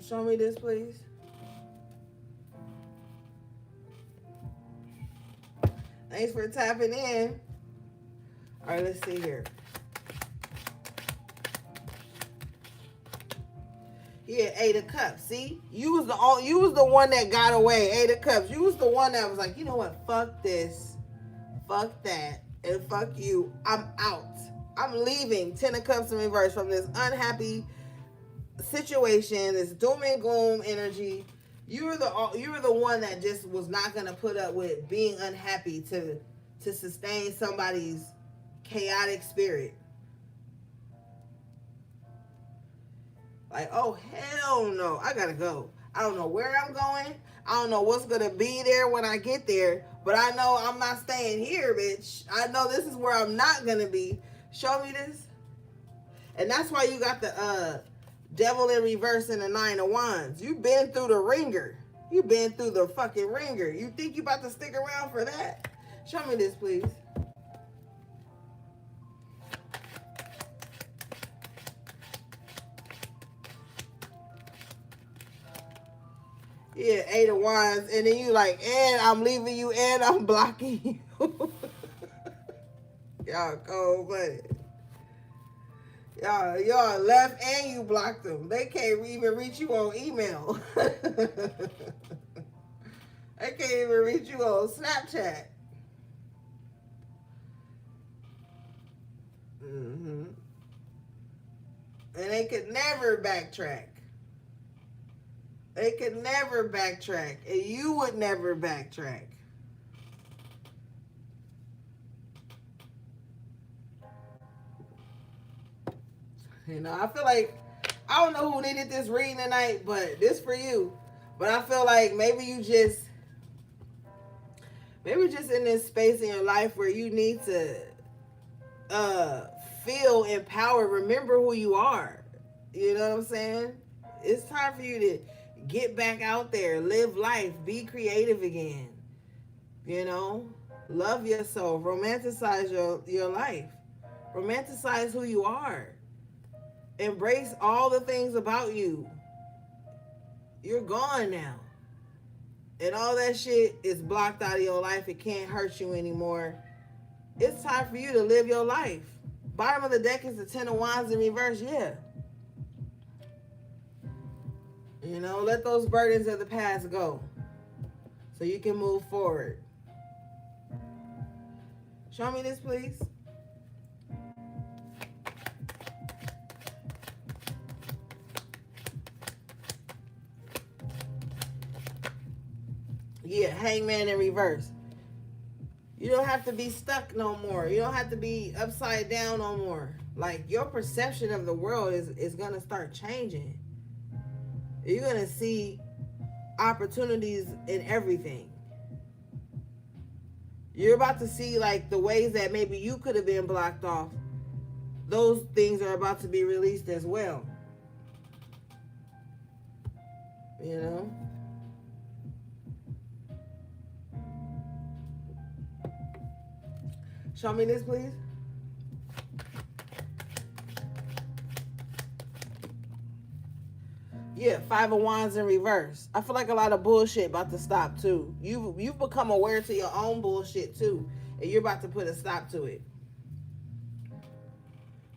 Show me this, please. Thanks for tapping in. All right, let's see here. Yeah, 8 of Cups. See, you was the one that got away. 8 of Cups. You was the one that was like, you know what? Fuck this, fuck that, and fuck you. I'm out. I'm leaving. 10 of Cups in reverse from this unhappy situation, this doom and gloom energy. You were the one that just was not gonna put up with being unhappy to sustain somebody's chaotic spirit. Like, oh, hell no, I gotta go. I don't know where I'm going. I don't know what's gonna be there when I get there, but I know I'm not staying here, bitch. I know this is where I'm not gonna be. Show me this. And that's why you got the Devil in reverse and the 9 of Wands. You've been through the ringer. You've been through the fucking ringer. You think you about to stick around for that? Show me this, please. Yeah, 8 of Wands, and then you like, and I'm leaving you, and I'm blocking you. Y'all cold-blooded. Y'all left and you blocked them. They can't even reach you on email. They can't even reach you on Snapchat. And they could never backtrack. They could never backtrack. And you would never backtrack. You know, I feel like, I don't know who needed this reading tonight, but this for you. But I feel like maybe just in this space in your life where you need to feel empowered. Remember who you are. You know what I'm saying? It's time for you to get back out there, live life, be creative again. You know, love yourself, romanticize your life, romanticize who you are. Embrace all the things about you. You're gone now. And all that shit is blocked out of your life. It can't hurt you anymore. It's time for you to live your life. Bottom of the deck is the 10 of Wands in reverse. Yeah. You know, let those burdens of the past go so you can move forward. Show me this, please. Yeah, Hangman in reverse. You don't have to be stuck no more. You don't have to be upside down no more. Like, your perception of the world is going to start changing. You're going to see opportunities in everything. You're about to see, like, the ways that maybe you could have been blocked off. Those things are about to be released as well. You know? Show me this, please. Yeah, 5 of Wands in reverse. I feel like a lot of bullshit about to stop too. You've become aware to your own bullshit too, and you're about to put a stop to it.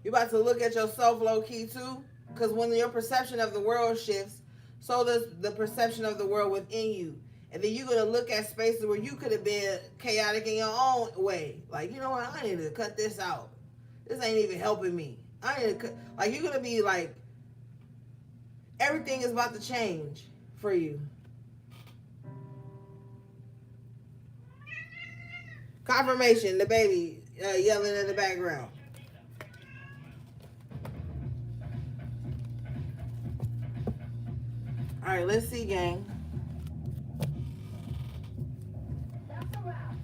You're about to look at yourself low key too, because when your perception of the world shifts, so does the perception of the world within you. And then you're going to look at spaces where you could have been chaotic in your own way. Like, you know what? I need to cut this out. This ain't even helping me. I need to cut. Like, you're going to be like, everything is about to change for you. Confirmation, the baby yelling in the background. All right, let's see, gang. That's a wrap.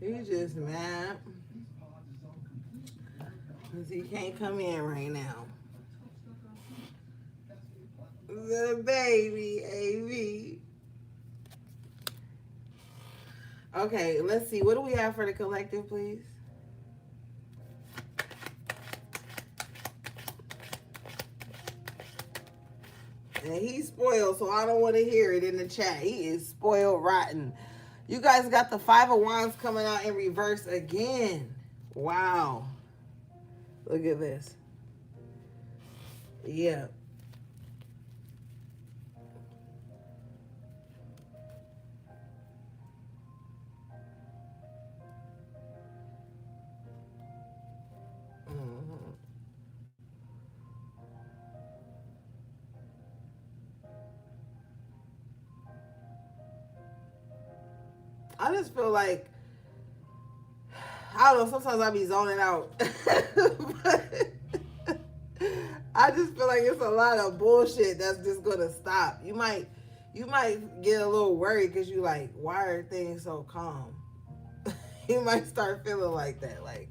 He's just mad because he can't come in right now. The baby, AV. Okay, let's see. What do we have for the collective, please? And he's spoiled, so I don't want to hear it in the chat. He is spoiled rotten. You guys got the Five of Wands coming out in reverse again. Wow. Look at this. Yeah. I just feel like, I don't know, sometimes I be zoning out. But I just feel like it's a lot of bullshit that's just gonna stop. You might get a little worried because you like, why are things so calm? You might start feeling like that, like,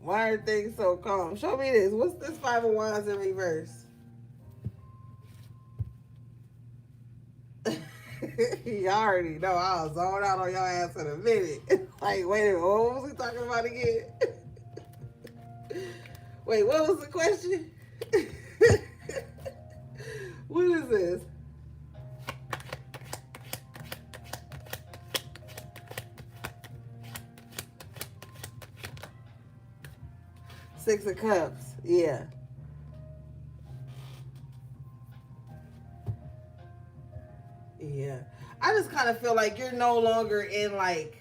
why are things so calm? Show me this. What's this Five of Wands in reverse? Y'all already know I was zoned out on your ass in a minute. Like, wait a minute, what was we talking about again? Wait, what was the question? What is this? Six of Cups, yeah. Yeah. I just kind of feel like you're no longer in like,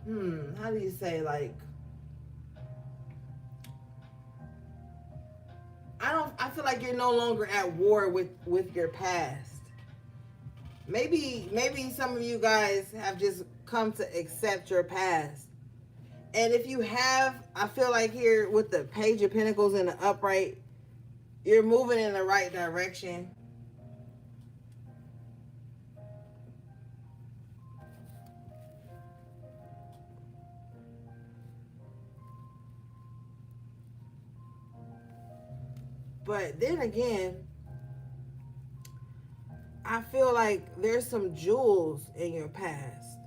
how do you say, like, I feel like you're no longer at war with your past. Maybe some of you guys have just come to accept your past. And if you have, I feel like here with the Page of Pentacles in the upright, you're moving in the right direction. But then again, I feel like there's some jewels in your past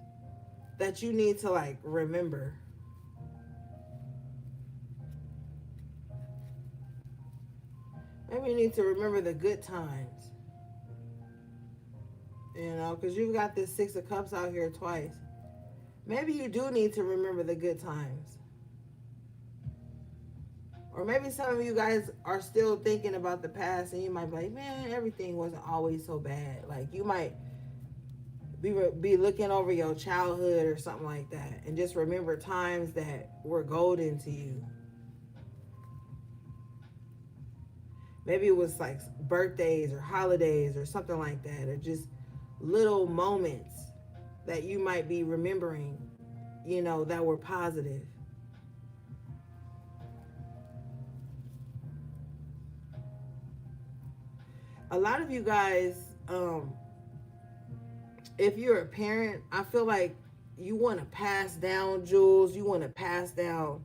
that you need to like remember. Maybe you need to remember the good times. You know, because you've got this Six of Cups out here twice. Maybe you do need to remember the good times. Or maybe some of you guys are still thinking about the past and you might be like, man, everything wasn't always so bad. Like you might be looking over your childhood or something like that and just remember times that were golden to you. Maybe it was like birthdays or holidays or something like that, or just little moments that you might be remembering, you know, that were positive. A lot of you guys, if you're a parent, I feel like you want to pass down jewels. You want to pass down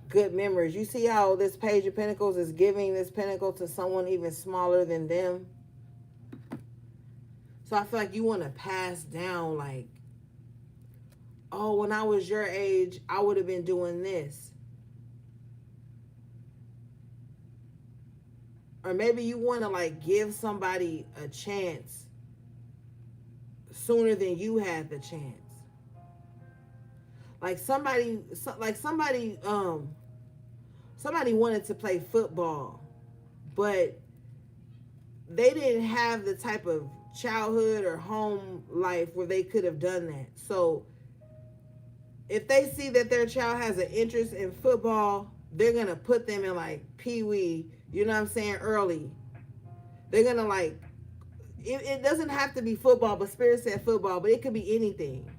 good memories. You see how this Page of Pentacles is giving this pentacle to someone even smaller than them? So I feel like you want to pass down like, oh, when I was your age, I would have been doing this. Or maybe you want to like give somebody a chance sooner than you had the chance. Like somebody wanted to play football, but they didn't have the type of childhood or home life where they could have done that. So if they see that their child has an interest in football, they're gonna put them in like pee-wee, you know what I'm saying, early. They're gonna like, it doesn't have to be football, but Spirit said football, but it could be anything.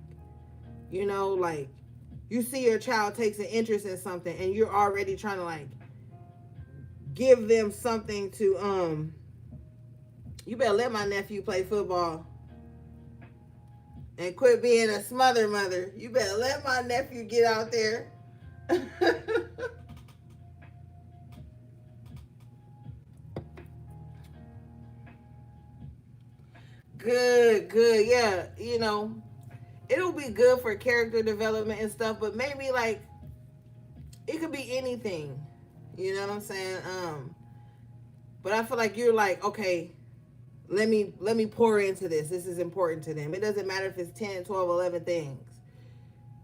You know, like you see your child takes an interest in something and you're already trying to like give them something to you better let my nephew play football and quit being a smother mother. You better let my nephew get out there. Good, good. Yeah, you know, it'll be good for character development and stuff, but maybe like it could be anything. You know what I'm saying? But I feel like you're like, okay, let me pour into this. This is important to them. It doesn't matter if it's 10, 12, 11 things.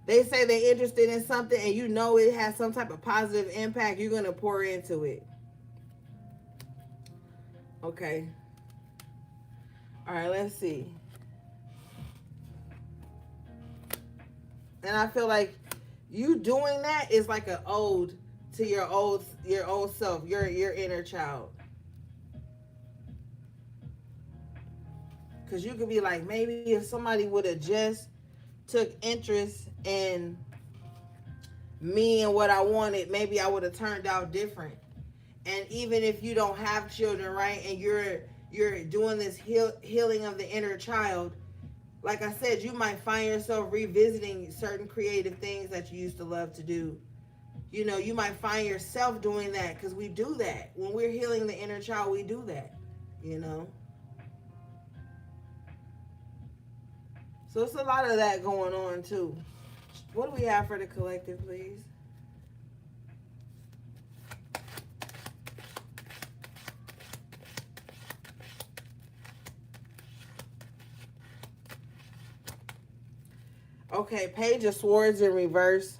They say they're interested in something and you know it has some type of positive impact, you're going to pour into it. Okay. All right, let's see. And I feel like you doing that is like an ode to your old self, your inner child. Cause you could be like, maybe if somebody would have just took interest in me and what I wanted, maybe I would have turned out different. And even if you don't have children, right, and you're doing this healing of the inner child, like I said, you might find yourself revisiting certain creative things that you used to love to do. You know, you might find yourself doing that because we do that. When we're healing the inner child, we do that, you know. So it's a lot of that going on too. What do we have for the collective, please? Okay, Page of Swords in reverse.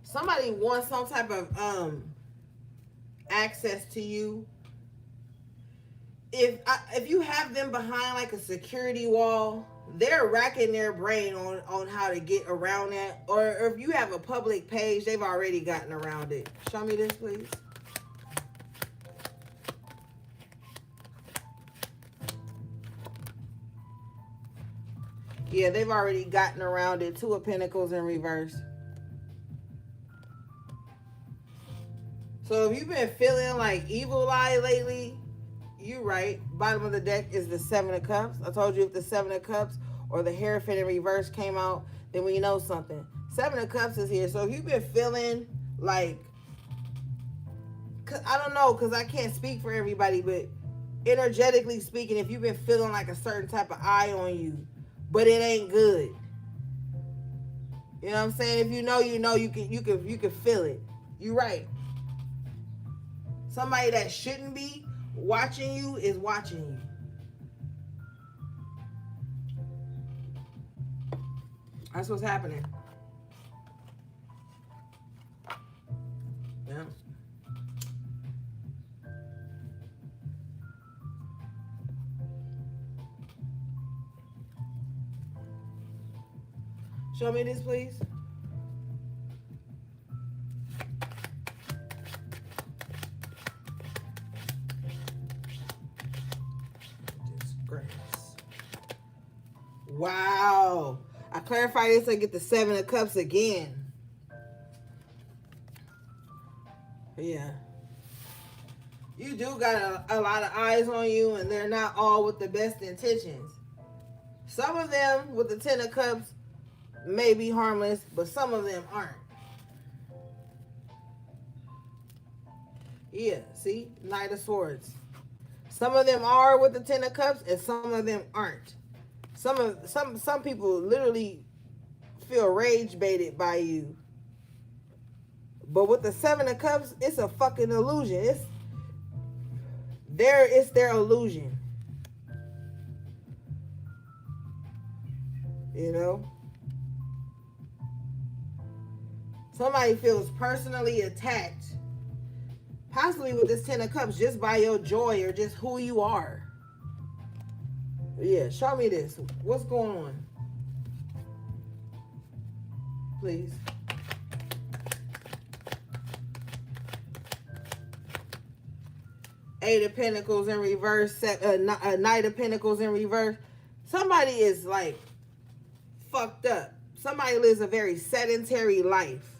Somebody wants some type of access to you. If you have them behind like a security wall, they're racking their brain on how to get around that. Or if you have a public page, they've already gotten around it. Show me this, please. Yeah, they've already gotten around it. Two of Pentacles in reverse. So if you've been feeling like evil eye lately, you right. Bottom of the deck is the Seven of Cups. I told you if the Seven of Cups or the Hierophant in reverse came out, then we know something. Seven of Cups is here. So if you've been feeling like, I don't know, because I can't speak for everybody, but energetically speaking, if you've been feeling like a certain type of eye on you, but it ain't good. You know what I'm saying? If you know, you can feel it. You're right. Somebody that shouldn't be watching you is watching you. That's what's happening. Yeah. Show me this, please. Disgrace. Wow. I clarify this, I get the Seven of Cups again. Yeah. You do got a lot of eyes on you, and they're not all with the best intentions. Some of them with the Ten of Cups may be harmless, but some of them aren't. Yeah, see? Knight of Swords. Some of them are with the Ten of Cups, and some of them aren't. Some people literally feel rage baited by you. But with the Seven of Cups, it's a fucking illusion. It's their illusion. You know? Somebody feels personally attacked, possibly with this Ten of Cups, just by your joy or just who you are. Yeah, show me this. What's going on? Please. Eight of Pentacles in reverse, Knight of Pentacles in reverse. Somebody is like fucked up. Somebody lives a very sedentary life.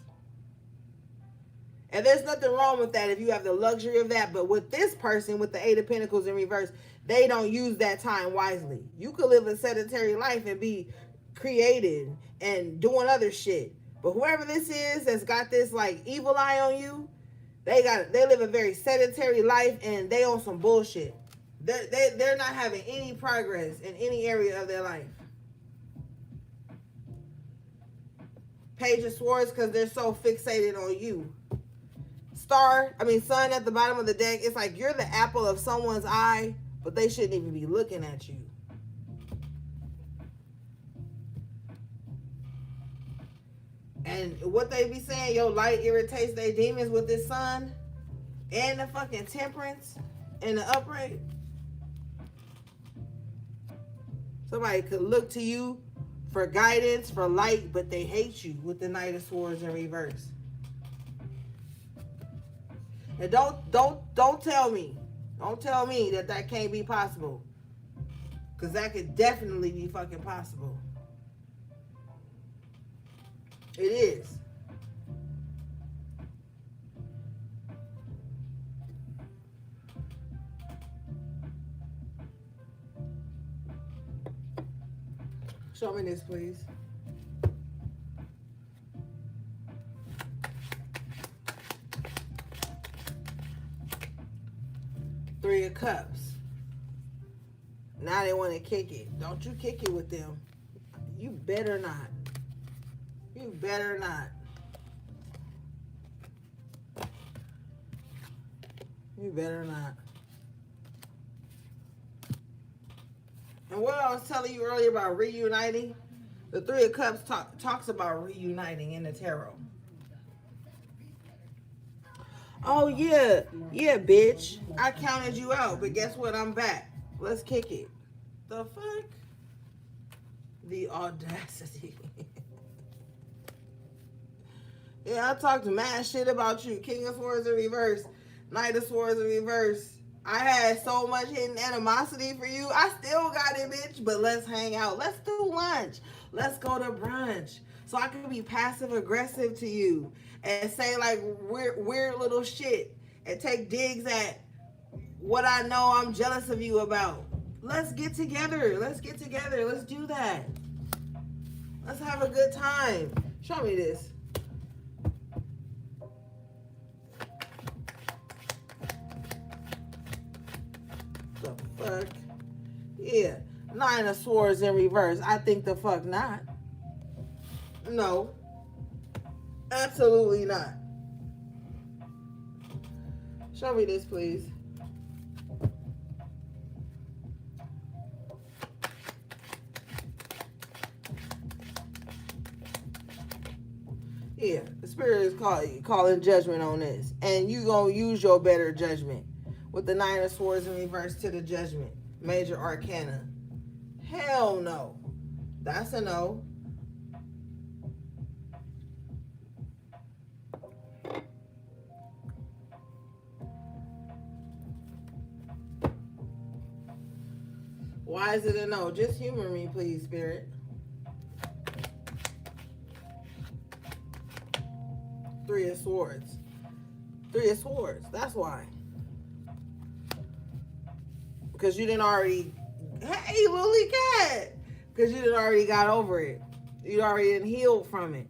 And there's nothing wrong with that if you have the luxury of that. But with this person, with the Eight of Pentacles in reverse, they don't use that time wisely. You could live a sedentary life and be creative and doing other shit. But whoever this is that's got this like evil eye on you, they live a very sedentary life and they on some bullshit. They're not having any progress in any area of their life. Page of Swords, because they're so fixated on you. Sun at the bottom of the deck. It's like you're the apple of someone's eye, but they shouldn't even be looking at you. And what they be saying, your light irritates their demons with this sun and the fucking temperance and the upright. Somebody could look to you for guidance, for light, but they hate you with the Knight of Swords in reverse. And don't tell me that can't be possible, because that could definitely be fucking possible. It is. Show me this, please. Three of Cups. Now they want to kick it. Don't you kick it with them. You better not. You better not. You better not. And what I was telling you earlier about reuniting, the Three of Cups talks about reuniting in the tarot. Oh, yeah, bitch. I counted you out, but guess what? I'm back. Let's kick it. The fuck? The audacity. Yeah, I talked mad shit about you. King of Swords in reverse. Knight of Swords in reverse. I had so much hidden animosity for you. I still got it, bitch. But let's hang out. Let's do lunch. Let's go to brunch. So I can be passive aggressive to you and say like weird little shit and take digs at what I know I'm jealous of you about. Let's get together. Let's get together. Let's do that. Let's have a good time. Show me this. The fuck? Yeah. Nine of Swords in reverse. I think the fuck not. No. Absolutely not. Show me this, please. Yeah, the spirit is calling judgment on this. And you gonna use your better judgment. With the Nine of Swords in reverse to the Judgment. Major Arcana. Hell no. That's a no. Why is it a no? Just humor me, please, Spirit. Three of Swords. Three of Swords. That's why. Because you didn't already... Hey, Lily Cat! Because you didn't already got over it. You already didn't heal from it.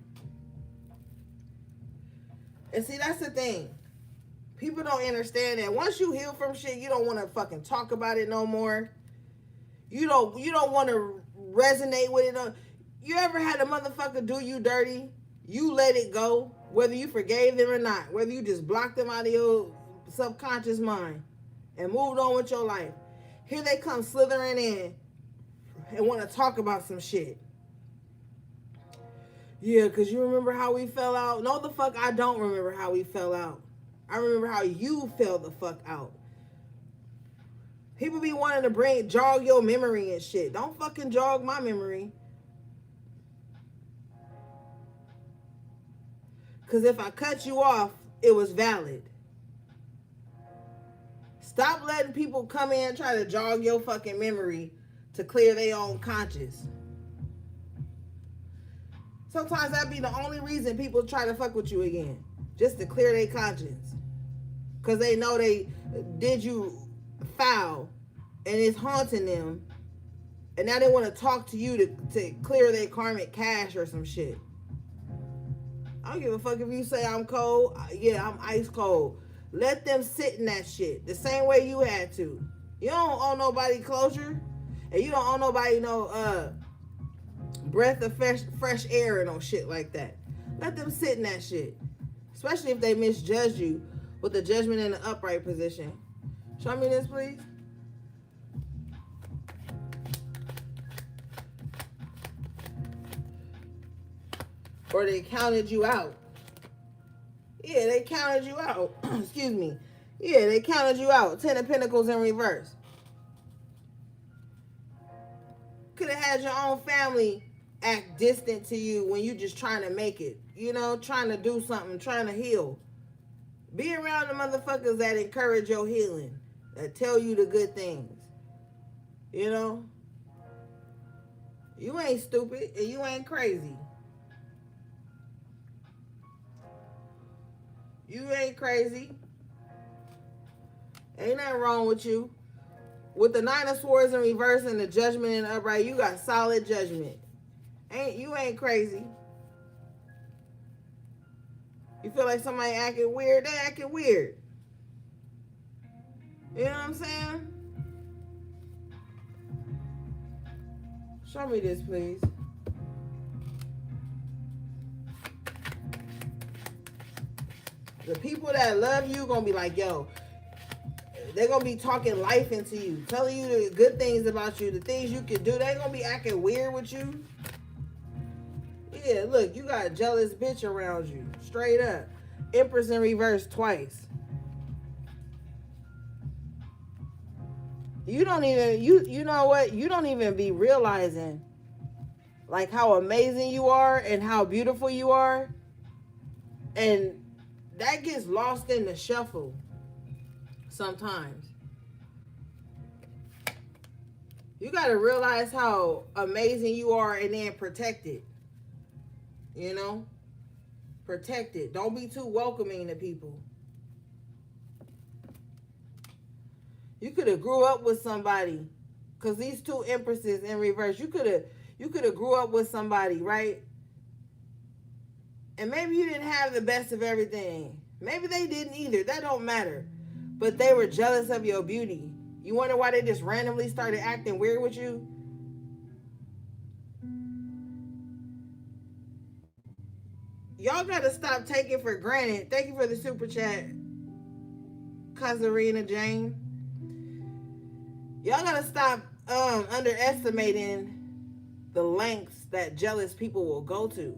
And see, that's the thing. People don't understand that. Once you heal from shit, you don't want to fucking talk about it no more. You don't want to resonate with it. No. You ever had a motherfucker do you dirty? You let it go, whether you forgave them or not. Whether you just blocked them out of your subconscious mind and moved on with your life. Here they come slithering in and want to talk about some shit. Yeah, because you remember how we fell out? No, the fuck, I don't remember how we fell out. I remember how you fell the fuck out. People be wanting to jog your memory and shit. Don't fucking jog my memory. Because if I cut you off, it was valid. Stop letting people come in and try to jog your fucking memory to clear their own conscience. Sometimes that be the only reason people try to fuck with you again. Just to clear their conscience. Because they know they did you foul and it's haunting them. And now they want to talk to you to clear their karmic cash or some shit. I don't give a fuck if you say I'm cold. Yeah, I'm ice cold. Let them sit in that shit the same way you had to. You don't owe nobody closure. And you don't owe nobody no breath of fresh air and no shit like that. Let them sit in that shit. Especially if they misjudge you with the judgment in the upright position. Show me this, please. Or they counted you out. Yeah, they counted you out. Excuse me. Yeah, they counted you out. 10 of Pentacles in reverse. Could have had your own family act distant to you when you just trying to make it. You know, trying to do something, trying to heal. Be around the motherfuckers that encourage your healing. That tell you the good things. You know? You ain't stupid and you ain't crazy. You ain't crazy. Ain't nothing wrong with you. With the 9 of Swords in reverse and the Judgment in the upright, you got solid judgment. You ain't crazy. You feel like somebody acting weird, they acting weird. You know what I'm saying? Show me this, please. The people that love you gonna be like, yo, they're gonna be talking life into you, telling you the good things about you, the things you can do. They ain't gonna be acting weird with you. Yeah, look, you got a jealous bitch around you. Straight up. Empress in reverse twice. You don't even, you know what? You don't even be realizing like how amazing you are and how beautiful you are. And that gets lost in the shuffle sometimes. You got to realize how amazing you are and then protect it. You know? Protect it. Don't be too welcoming to people. You could have grew up with somebody, because these two empresses in reverse, you could have grew up with somebody, right? And maybe you didn't have the best of everything. Maybe they didn't either. That don't matter. But they were jealous of your beauty. You wonder why they just randomly started acting weird with you? Y'all gotta stop taking for granted. Thank you for the super chat, Kazarina Jane. Y'all gotta stop underestimating the lengths that jealous people will go to.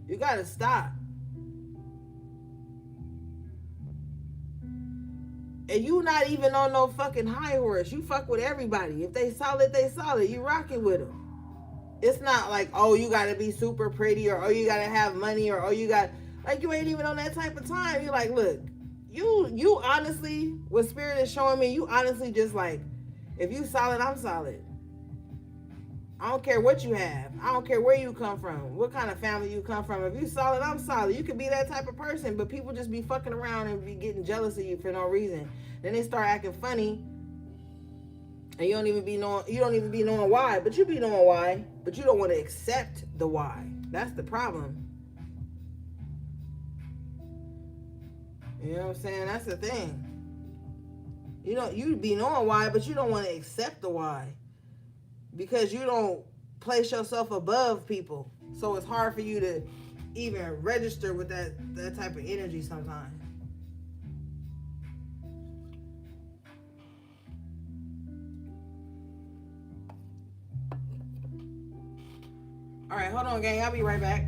You gotta stop. And you not even on no fucking high horse. You fuck with everybody. If they solid, they solid. You rocking with them. It's not like, oh, you gotta be super pretty, or oh, you gotta have money, or oh, you got, like, you ain't even on that type of time. You're like, look, you honestly, what Spirit is showing me, you honestly just like, if you solid, I'm solid. I don't care what you have. I don't care where you come from, what kind of family you come from. If you solid, I'm solid. You could be that type of person, but people just be fucking around and be getting jealous of you for no reason. Then they start acting funny, and you don't even be knowing why. But you be knowing why, but you don't want to accept the why. That's the problem. You know what I'm saying? That's the thing. You be knowing why, but you don't want to accept the why. Because you don't place yourself above people. So it's hard for you to even register with that type of energy sometimes. All right, hold on, gang. I'll be right back.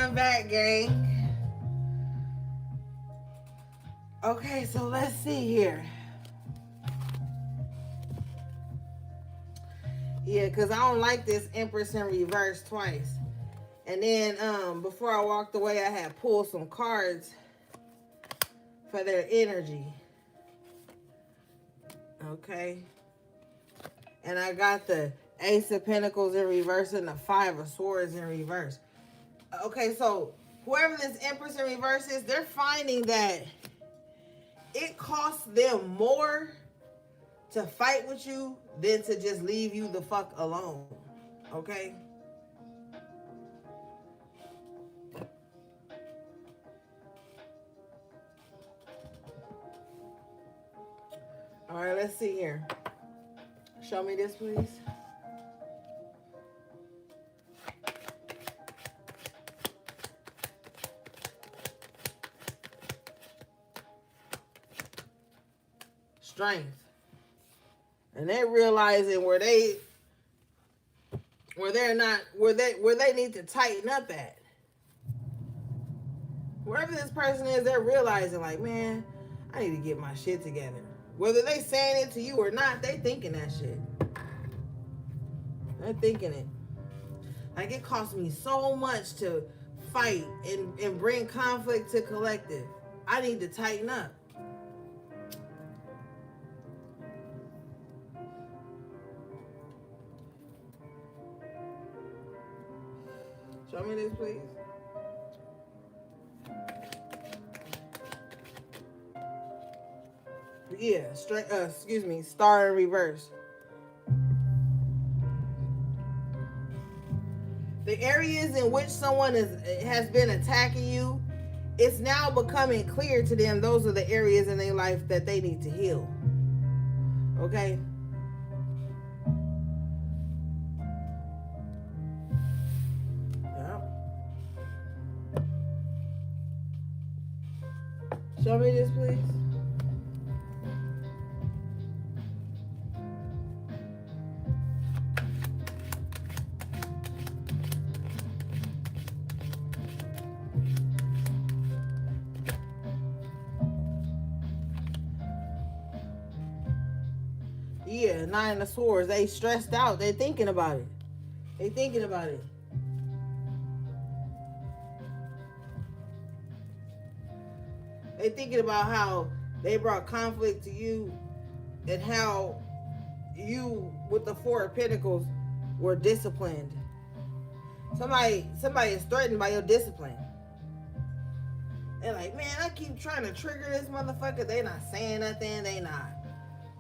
I'm back, gang. Okay, so let's see here. Yeah, because I don't like this Empress in reverse twice. And then before I walked away, I had pulled some cards for their energy. Okay. And I got the Ace of Pentacles in reverse and the Five of Swords in reverse. Okay, so whoever this Empress in reverse is, they're finding that it costs them more to fight with you than to just leave you the fuck alone. Okay? All right, let's see here. Show me this, please. Strength. And they're realizing where they need to tighten up at. Wherever this person is, they're realizing like, man, I need to get my shit together. Whether they saying it to you or not, they thinking that shit. They're thinking it. Like, it cost me so much to fight and bring conflict to collective. I need to tighten up. Show me this, please. Yeah, star in reverse. The areas in which someone has been attacking you, it's now becoming clear to them those are the areas in their life that they need to heal. Okay? Yeah. Show me this, please. Yeah, Nine of Swords. They stressed out. They thinking about it. They thinking about it. They thinking about how they brought conflict to you and how you, with the Four of Pentacles, were disciplined. Somebody is threatened by your discipline. They're like, man, I keep trying to trigger this motherfucker. They not saying nothing. They not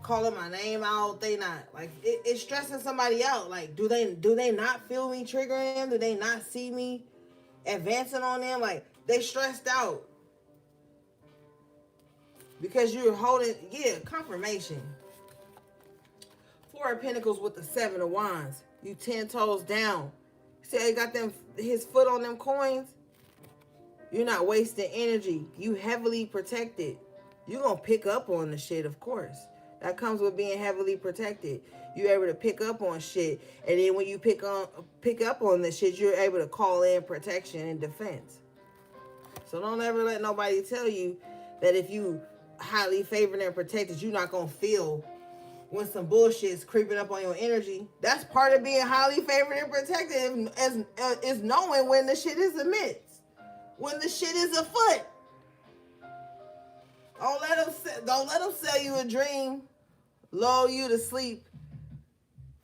calling my name out. They not like it's stressing somebody out. Like, do they not feel me triggering them? Do they not see me advancing on them? Like, they stressed out because you're holding confirmation. Four of Pentacles with the Seven of Wands. You 10 toes down. See how he got his foot on them coins? You're not wasting energy. You heavily protected. You're gonna pick up on the shit, of course. That comes with being heavily protected. You're able to pick up on shit. And then when you pick up on the shit, you're able to call in protection and defense. So don't ever let nobody tell you that if you highly favored and protected, you're not going to feel when some bullshit is creeping up on your energy. That's part of being highly favored and protected, is knowing when the shit is amidst. When the shit is afoot. Don't let them sell you a dream, lull you to sleep.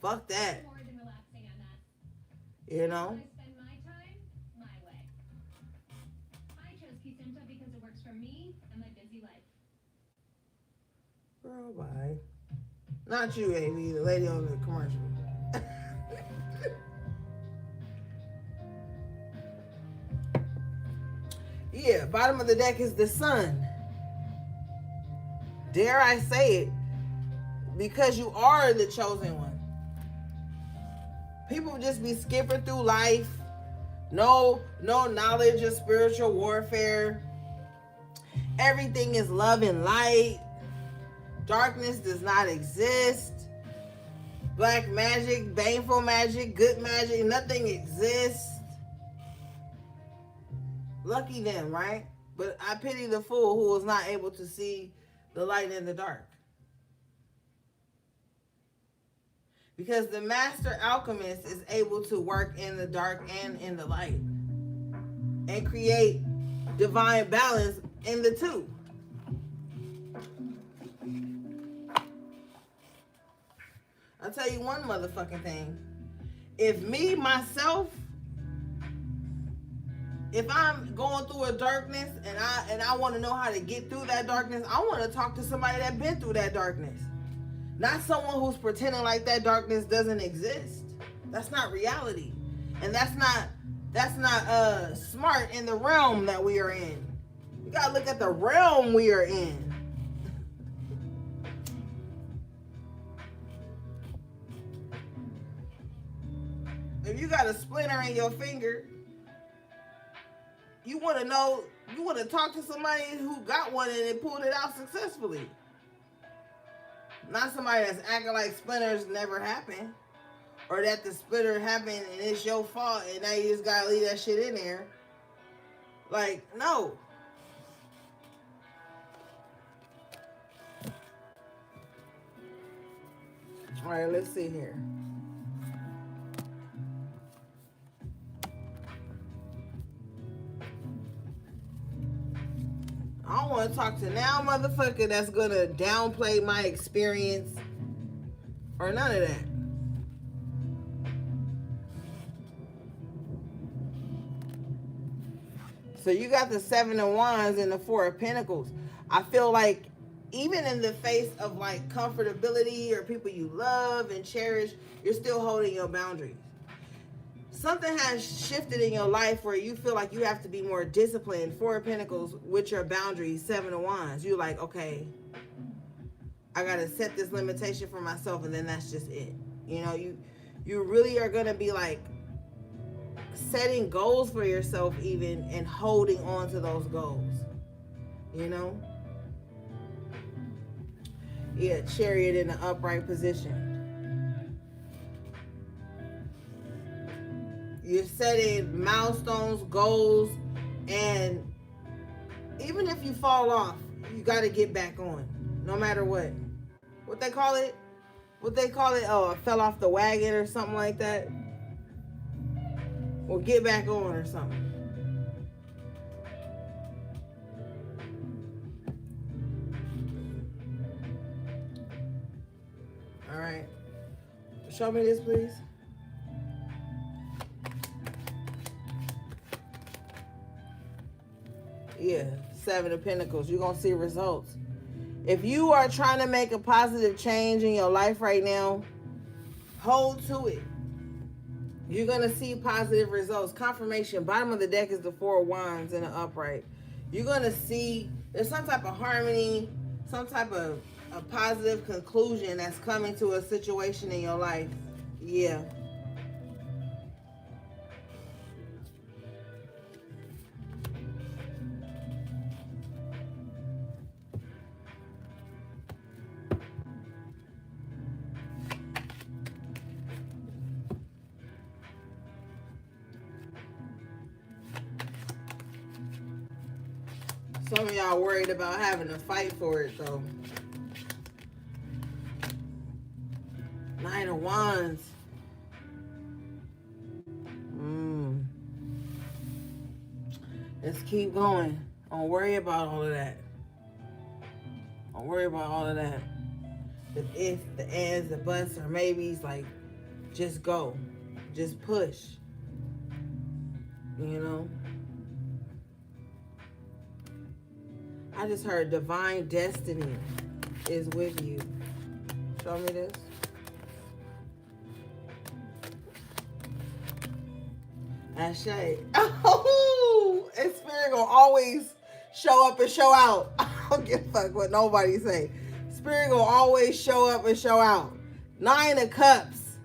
Fuck that. More than relaxing on that. You know? I spend my time my way. I chose Kisimta because it works for me and my busy life. Girl, bye. Not you, Amy, the lady on the commercial. Yeah, bottom of the deck is the Sun. Dare I say it, because you are the chosen one. People just be skipping through life. No knowledge of spiritual warfare. Everything is love and light. Darkness does not exist. Black magic, baneful magic, good magic, nothing exists. Lucky them, right? But I pity the fool who was not able to see the light in the dark. Because the master alchemist is able to work in the dark and in the light and create divine balance in the two. I'll tell you one motherfucking thing. If me, myself, if I'm going through a darkness and I want to know how to get through that darkness, I want to talk to somebody that's been through that darkness. Not someone who's pretending like that darkness doesn't exist. That's not reality. And that's not smart in the realm that we are in. You gotta look at the realm we are in. If you got a splinter in your finger, you want to talk to somebody who got one and it pulled it out successfully. Not somebody that's acting like splinters never happened, or that the splinter happened and it's your fault and now you just gotta leave that shit in there. Like, no. All right, let's see here. I don't want to talk to now motherfucker that's gonna downplay my experience or none of that. So you got the 7 of Wands and the 4 of Pentacles. I feel like even in the face of like comfortability or people you love and cherish, you're still holding your boundaries. Something has shifted in your life where you feel like you have to be more disciplined. 4 of Pentacles with your boundaries, 7 of Wands. You're like, okay, I got to set this limitation for myself and then that's just it. You know, you really are going to be like setting goals for yourself even and holding on to those goals. You know? Yeah, Chariot in the upright position. You're setting milestones, goals, and even if you fall off, you got to get back on, no matter what. What they call it? Oh, I fell off the wagon or something like that. Or get back on or something. All right. Show me this, please. Yeah, 7 of Pentacles. You're going to see results. If you are trying to make a positive change in your life right now, hold to it. You're going to see positive results. Confirmation. Bottom of the deck is the 4 of Wands in the upright. You're going to see there's some type of harmony, some type of a positive conclusion that's coming to a situation in your life. Yeah. Some of y'all worried about having to fight for it, though. 9 of Wands. Let's keep going. Don't worry about all of that. Don't worry about all of that. The if, the ands, the buts, or maybes, like, just go. Just push. You know? I just heard divine destiny is with you. Show me this. Ashe. Oh, and Spirit gonna always show up and show out. I don't give a fuck what nobody say. Spirit gonna always show up and show out. 9 of Cups.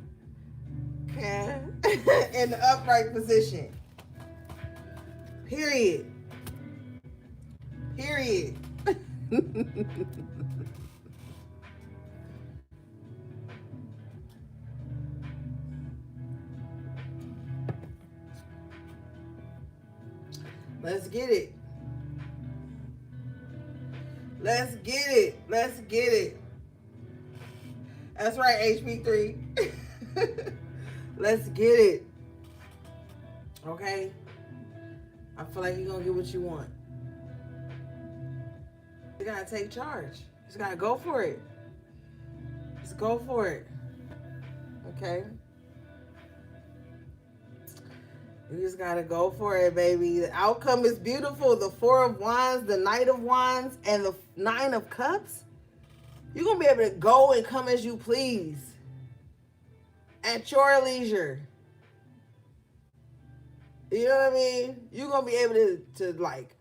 Okay. In the upright position. Period. Period. Let's get it. Let's get it. Let's get it. That's right, HP3. Let's get it. Okay? I feel like you're going to get what you want. You got to take charge. You just got to go for it. Just go for it. Okay? You just got to go for it, baby. The outcome is beautiful. The 4 of Wands, the Knight of Wands, and the 9 of Cups. You're going to be able to go and come as you please. At your leisure. You know what I mean? You're going to be able to like,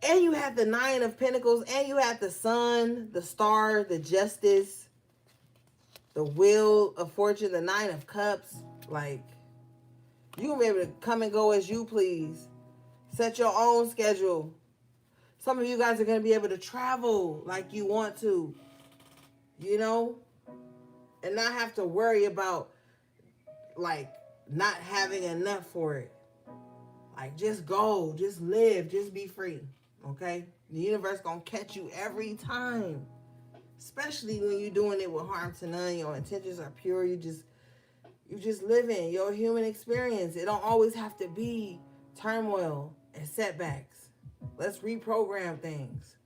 and you have the 9 of Pentacles, and you have the Sun, the Star, the Justice, the Wheel of Fortune, the 9 of Cups. Like, you're going to be able to come and go as you please. Set your own schedule. Some of you guys are going to be able to travel like you want to. You know? And not have to worry about, like, not having enough for it. Like, just go. Just live. Just be free. Okay? The universe going to catch you every time. Especially when you're doing it with harm to none. Your intentions are pure. You just living your human experience. It don't always have to be turmoil and setbacks. Let's reprogram things.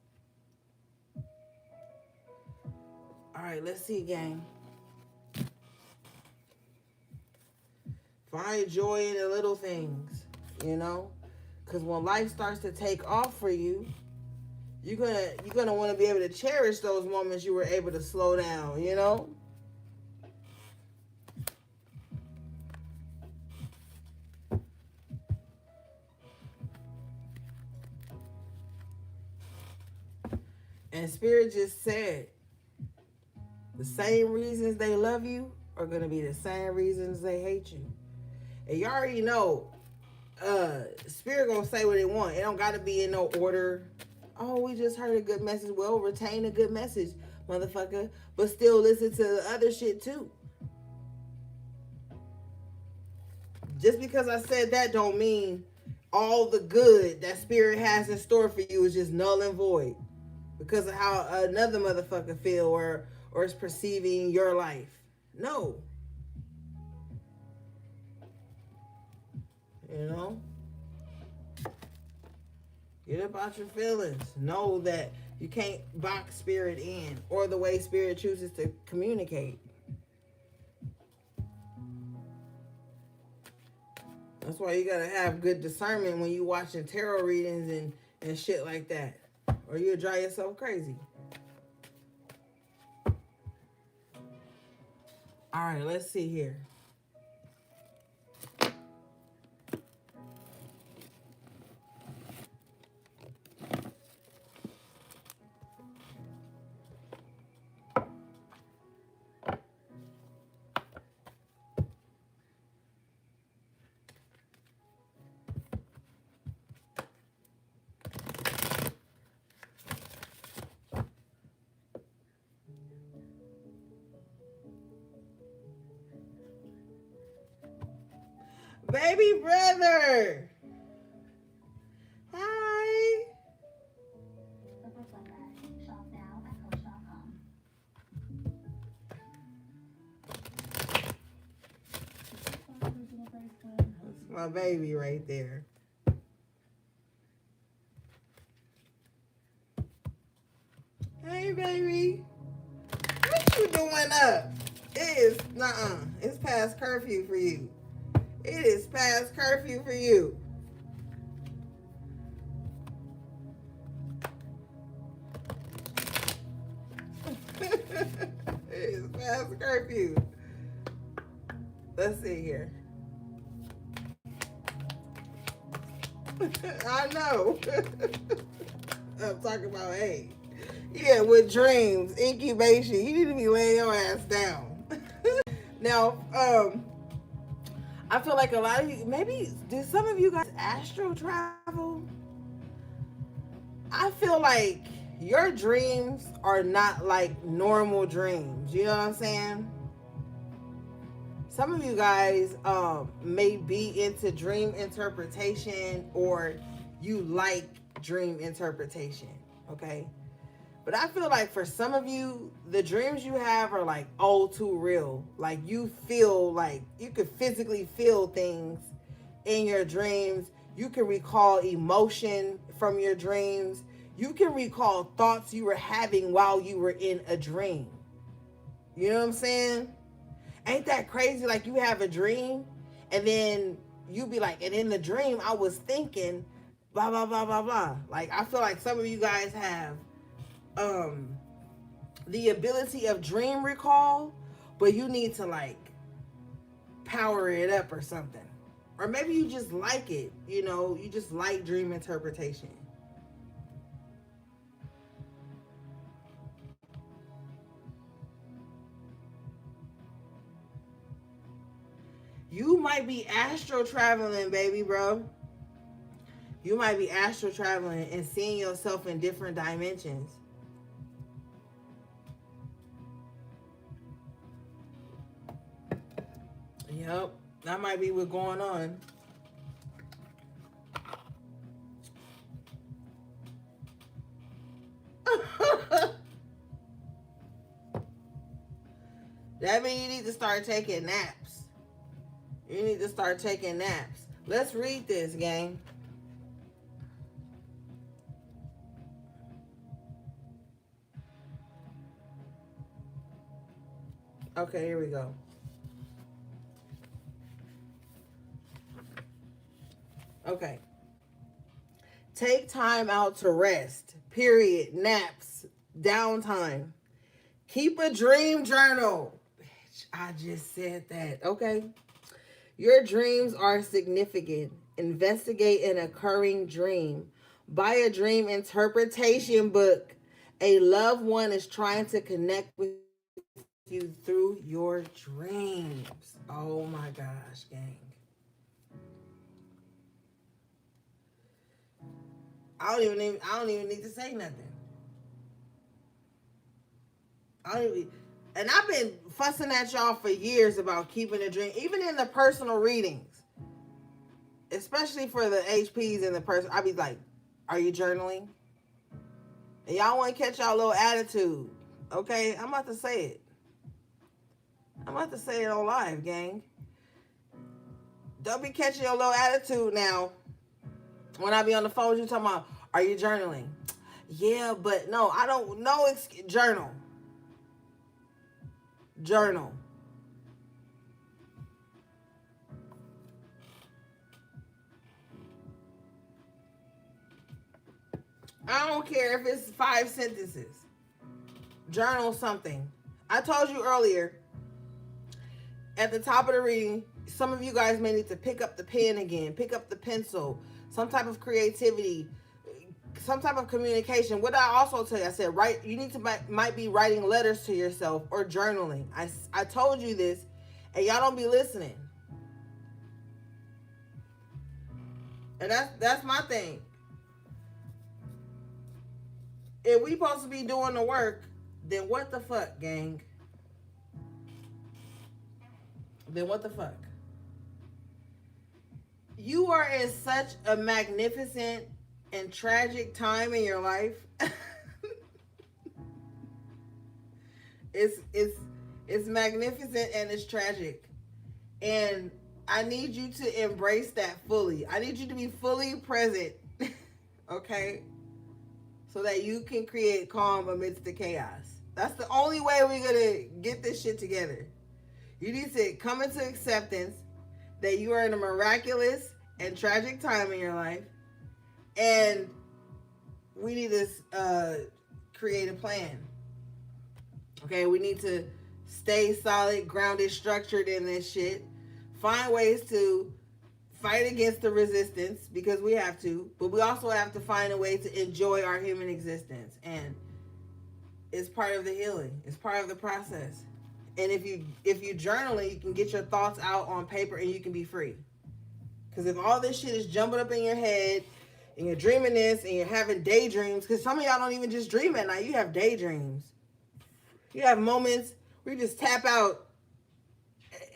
All right, let's see, gang. Find joy in the little things, you know? Because when life starts to take off for you, you're gonna want to be able to cherish those moments you were able to slow down, you know? And Spirit just said, the same reasons they love you are going to be the same reasons they hate you. And you already know, Spirit going to say what it want. It don't got to be in no order. Oh, we just heard a good message. Well, retain a good message, motherfucker. But still listen to the other shit too. Just because I said that don't mean all the good that Spirit has in store for you is just null and void. Because of how another motherfucker feel or is perceiving your life. No. You know? Get about your feelings. Know that you can't box Spirit in or the way Spirit chooses to communicate. That's why you gotta have good discernment when you watching tarot readings and shit like that. Or you'll drive yourself crazy. All right, let's see here. Baby brother. Hi. Shop now at Coach.com. That's my baby right there. Hey, baby. What you doing up? It is, it's past curfew for you. It is past curfew for you. It is past curfew. Let's see here. I know. I'm talking about, hey. Yeah, with dreams, incubation. You need to be laying your ass down. Now, I feel like a lot of you, maybe, do some of you guys astral travel? I feel like your dreams are not like normal dreams. You know what I'm saying? Some of you guys may be into dream interpretation or you like dream interpretation, okay? But I feel like for some of you, the dreams you have are like all too real. Like you feel like you could physically feel things in your dreams. You can recall emotion from your dreams. You can recall thoughts you were having while you were in a dream. You know what I'm saying? Ain't that crazy? Like you have a dream and then you be like, and in the dream I was thinking blah blah blah blah blah. Like I feel like some of you guys have um the ability of dream recall, but you need to like power it up or something. Or maybe you just like it, you know, you just like dream interpretation. You might be astro traveling, baby, bro. You might be astro traveling and seeing yourself in different dimensions. Yep, that might be what's going on. That means you need to start taking naps. You need to start taking naps. Let's read this, gang. Okay, here we go. Okay. Take time out to rest. Period. Naps. Downtime. Keep a dream journal. Bitch, I just said that. Okay. Your dreams are significant. Investigate an occurring dream. Buy a dream interpretation book. A loved one is trying to connect with you through your dreams. Oh my gosh, gang. I don't even need to say nothing. I don't even, and I've been fussing at y'all for years about keeping a dream, even in the personal readings, especially for the HPs and the person. I be like, "Are you journaling?" And y'all want to catch y'all little attitude, okay? I'm about to say it. I'm about to say it on live, gang. Don't be catching your little attitude now. When I be on the phone, you talking about, "Are you journaling?" Yeah, but no, I don't know. It's journal. Journal. I don't care if it's 5 sentences. Journal something. I told you earlier at the top of the reading, some of you guys may need to pick up the pen again, pick up the pencil, some type of creativity, some type of communication. What I also tell you, I said, write. You need to might be writing letters to yourself or journaling. I told you this, and y'all don't be listening. And that's my thing. If we supposed to be doing the work, then what the fuck, gang? Then what the fuck? You are in such a magnificent and tragic time in your life. It's magnificent and it's tragic. And I need you to embrace that fully. I need you to be fully present. Okay? So that you can create calm amidst the chaos. That's the only way we're gonna get this shit together. You need to come into acceptance that you are in a miraculous and tragic time in your life, and we need to create a plan. Okay, we need to stay solid, grounded, structured in this shit. Find ways to fight against the resistance because we have to, but we also have to find a way to enjoy our human existence, and it's part of the healing. It's part of the process. And if you journaling, you can get your thoughts out on paper and you can be free. Because if all this shit is jumping up in your head and you're dreaming this and you're having daydreams, because some of y'all don't even just dream at night, you have daydreams. You have moments where you just tap out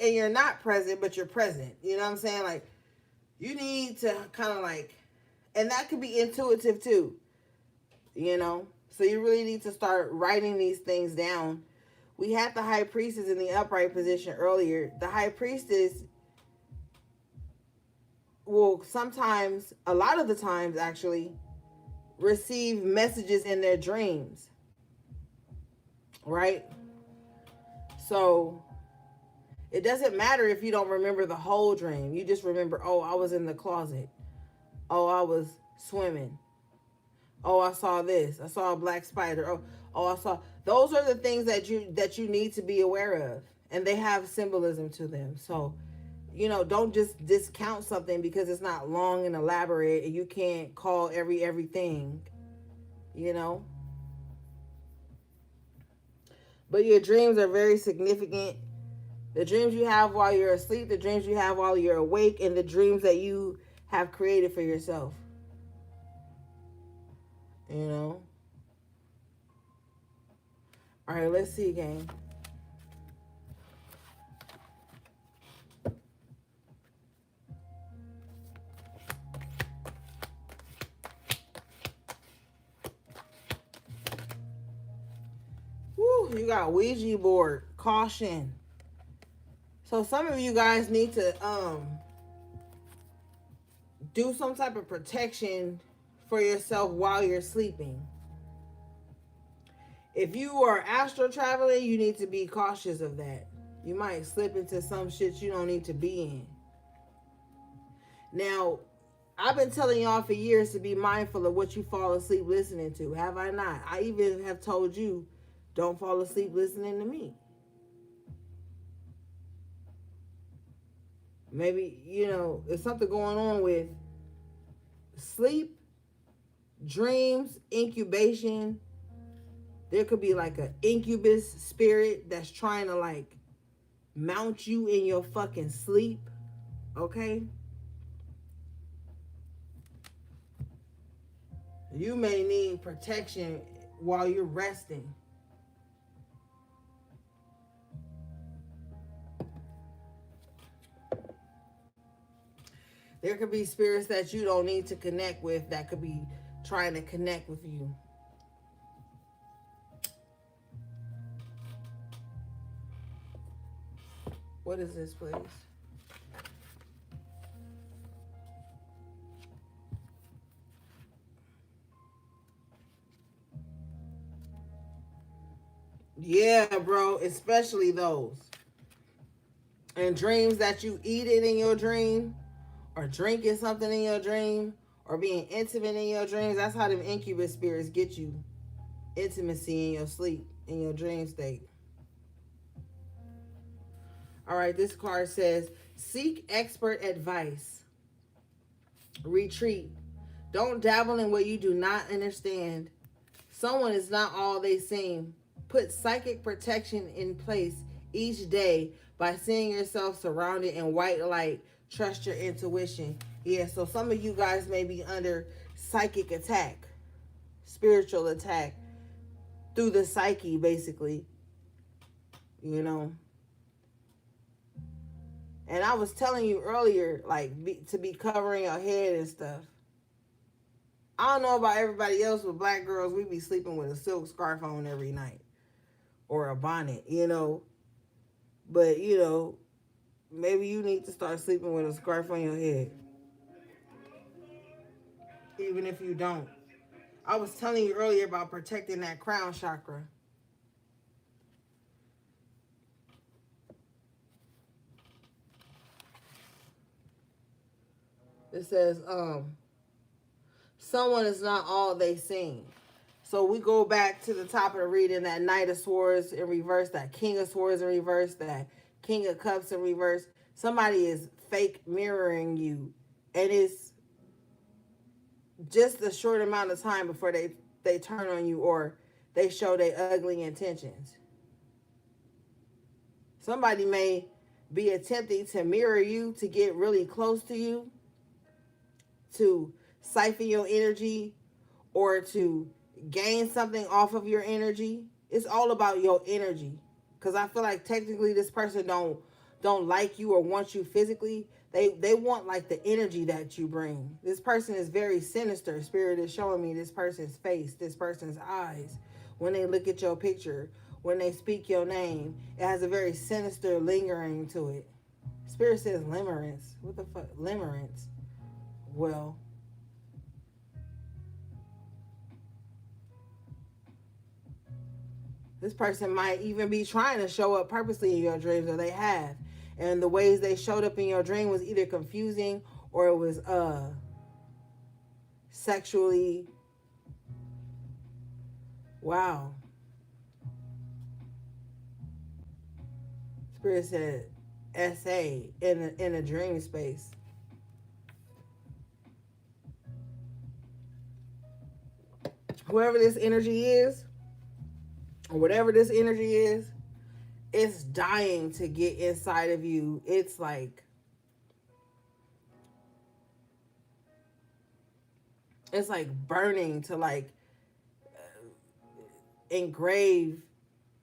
and you're not present, but you're present. You know what I'm saying? Like, you need to kind of like And that could be intuitive too, you know? So you really need to start writing these things down. We had the high priestess in the upright position earlier. The high priestess will sometimes, a lot of the times actually, receive messages in their dreams, right? So it doesn't matter if you don't remember the whole dream. You just remember, oh, I was in the closet. Oh, I was swimming. Oh, I saw this. I saw a black spider. Oh, I saw. Those are the things that you need to be aware of, and they have symbolism to them. So, don't just discount something because it's not long and elaborate, and you can't call everything. You know. But your dreams are very significant. The dreams you have while you're asleep, the dreams you have while you're awake, and the dreams that you have created for yourself. You know? All right, let's see again. Woo, you got Ouija board. Caution. So some of you guys need to do some type of protection for yourself while you're sleeping. If you are astral traveling, you need to be cautious of that. You might slip into some shit you don't need to be in. Now, I've been telling y'all for years to be mindful of what you fall asleep listening to. Have I not? I even have told you, don't fall asleep listening to me. Maybe, there's something going on with sleep, dreams, incubation. There could be like an incubus spirit that's trying to like mount you in your fucking sleep. Okay? You may need protection while you're resting. There could be spirits that you don't need to connect with that could be trying to connect with you. What is this, please? Yeah, bro, especially those. And dreams that you eat it in your dream, or drinking something in your dream, or being intimate in your dreams. That's how them incubus spirits get you. Intimacy in your sleep, in your dream state. All right, this card says, seek expert advice. Retreat. Don't dabble in what you do not understand. Someone is not all they seem. Put psychic protection in place each day by seeing yourself surrounded in white light. Trust your intuition. Yeah, so some of you guys may be under psychic attack, spiritual attack through the psyche, basically. And I was telling you earlier, like, to be covering your head and stuff. I don't know about everybody else, but black girls, we be sleeping with a silk scarf on every night. Or a bonnet, But, maybe you need to start sleeping with a scarf on your head. Even if you don't. I was telling you earlier about protecting that crown chakra. It says, someone is not all they seem. So we go back to the top of the reading, that Knight of Swords in reverse, that King of Swords in reverse, that King of Cups in reverse. Somebody is fake mirroring you. And it's just a short amount of time before they turn on you or they show their ugly intentions. Somebody may be attempting to mirror you, to get really close to you, to siphon your energy, or to gain something off of your energy. It's all about your energy. Because I feel like technically this person don't don't like you or want you physically. They want like the energy that you bring. This person is very sinister. Spirit is showing me this person's face, this person's eyes. When they look at your picture, when they speak your name, it has a very sinister lingering to it. Spirit says limerence. What the fuck? Limerence. Well, this person might even be trying to show up purposely in your dreams, or they have. And the ways they showed up in your dream was either confusing or it was sexually. Wow. Spirit said SA in a dream space. Whoever this energy is, or whatever this energy is, it's dying to get inside of you. It's like burning to like engrave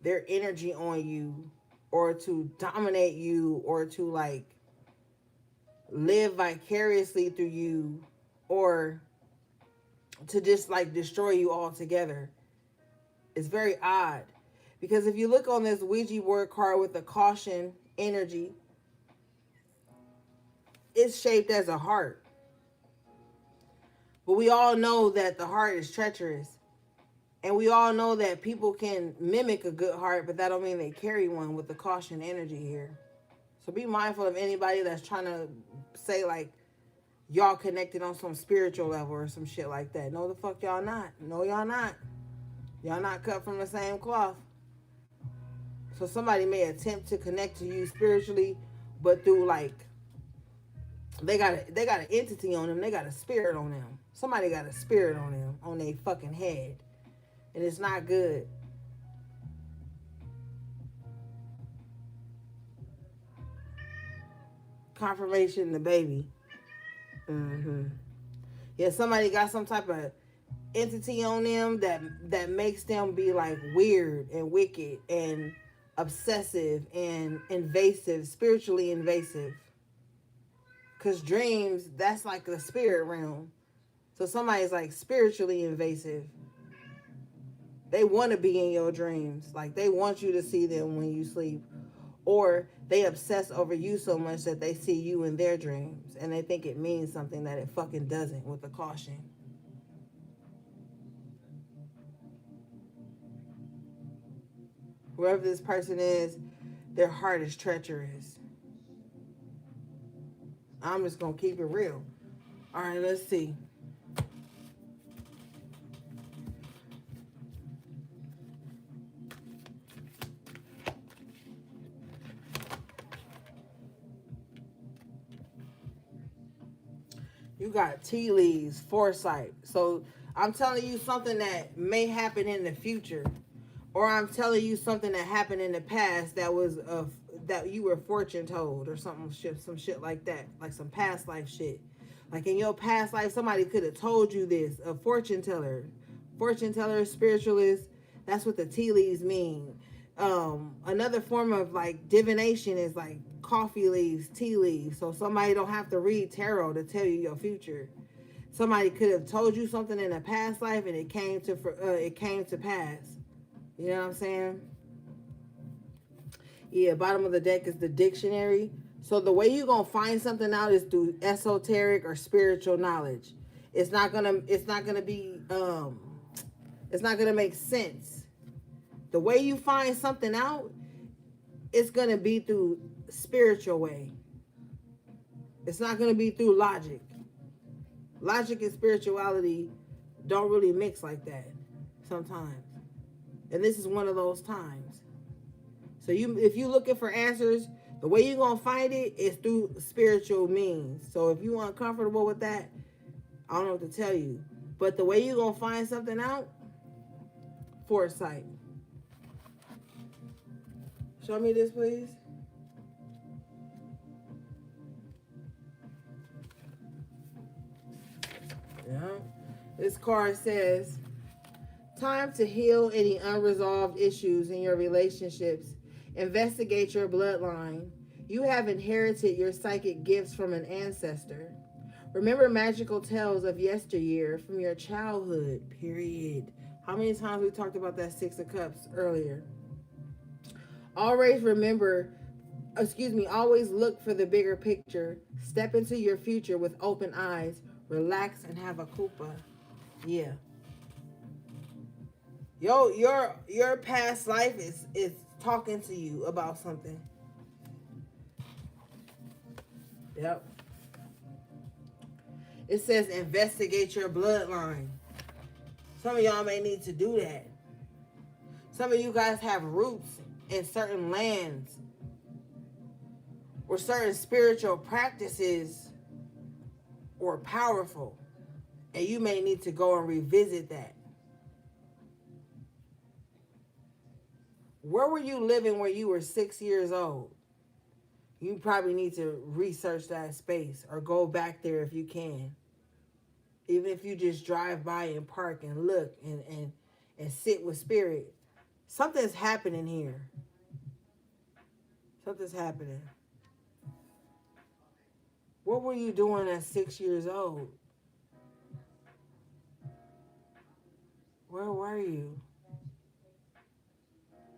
their energy on you, or to dominate you, or to like live vicariously through you, or to just like destroy you altogether. It's very odd. Because if you look on this Ouija board card with the caution energy, it's shaped as a heart. But we all know that the heart is treacherous. And we all know that people can mimic a good heart, but that don't mean they carry one with the caution energy here. So be mindful of anybody that's trying to say like y'all connected on some spiritual level or some shit like that. No, the fuck y'all not. No, y'all not. Y'all not cut from the same cloth. So somebody may attempt to connect to you spiritually, but through like they got an entity on them. They got a spirit on them. Somebody got a spirit on them, on their fucking head, and it's not good. Confirmation, the baby. Yeah, somebody got some type of entity on them that makes them be like weird and wicked and obsessive and invasive, spiritually invasive. Because dreams, that's like the spirit realm. So somebody's like spiritually invasive. They want to be in your dreams. Like they want you to see them when you sleep. Or they obsess over you so much that they see you in their dreams. And they think it means something that it fucking doesn't, with the caution. Whoever this person is, their heart is treacherous. I'm just going to keep it real. All right, let's see. You got tea leaves, foresight. So I'm telling you something that may happen in the future. Or I'm telling you something that happened in the past that was that you were fortune told, or some shit like that, like some past life shit. Like in your past life, somebody could have told you this. A fortune teller, spiritualist. That's what the tea leaves mean. Another form of like divination is like coffee leaves, tea leaves. So somebody don't have to read tarot to tell you your future. Somebody could have told you something in a past life and it came to pass. You know what I'm saying? Yeah, bottom of the deck is the dictionary. So the way you're going to find something out is through esoteric or spiritual knowledge. It's not going to make sense. The way you find something out, it's going to be through spiritual way. It's not going to be through logic. Logic and spirituality don't really mix like that sometimes. And this is one of those times. So if you're looking for answers, the way you're going to find it is through spiritual means. So if you're uncomfortable with that, I don't know what to tell you. But the way you're going to find something out, foresight. Show me this, please. Yeah. This card says, time to heal any unresolved issues in your relationships. Investigate your bloodline. You have inherited your psychic gifts from an ancestor. Remember magical tales of yesteryear from your childhood, period. How many times we talked about that Six of Cups earlier? Always remember, always look for the bigger picture. Step into your future with open eyes. Relax and have a kupa. Yeah. Your past life is talking to you about something. Yep. It says investigate your bloodline. Some of y'all may need to do that. Some of you guys have roots in certain lands where certain spiritual practices were powerful. And you may need to go and revisit that. Where were you living when you were 6 years old? You probably need to research that space or go back there if you can. Even if you just drive by and park and look and sit with spirit. Something's happening here. Something's happening. What were you doing at 6 years old? Where were you?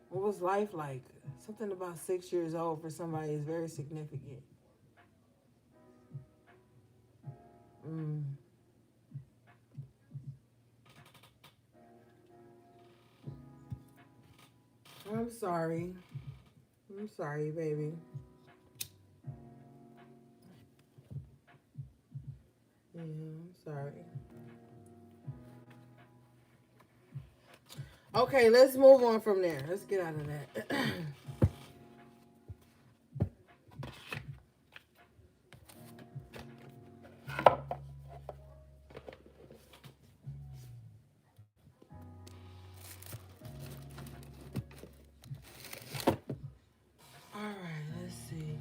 What was life like? Something about 6 years old for somebody is very significant. I'm sorry. I'm sorry, baby. Yeah, I'm sorry. Okay, let's move on from there. Let's get out of that. All right, let's see.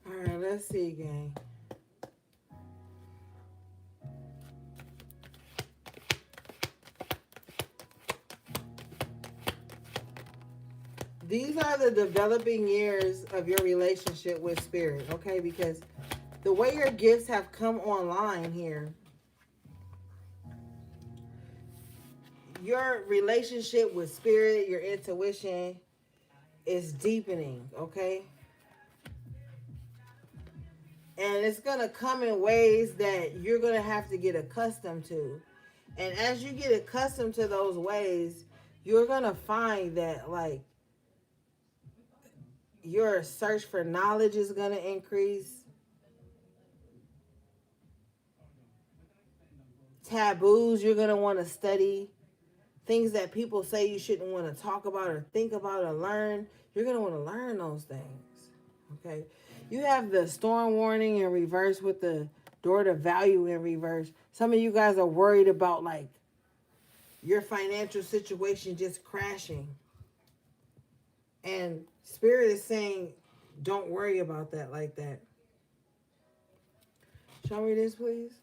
All right, let's see, gang. These are the developing years of your relationship with spirit, okay? Because the way your gifts have come online here, your relationship with spirit, your intuition is deepening, okay? And it's going to come in ways that you're going to have to get accustomed to. And as you get accustomed to those ways, you're going to find that, like, your search for knowledge is going to increase. Taboos you're going to want to study. Things that people say you shouldn't want to talk about or think about or learn, you're going to want to learn those things. Okay? You have the storm warning in reverse with the door to value in reverse. Some of you guys are worried about, like, your financial situation just crashing. And Spirit is saying, don't worry about that like that. Show me this, please.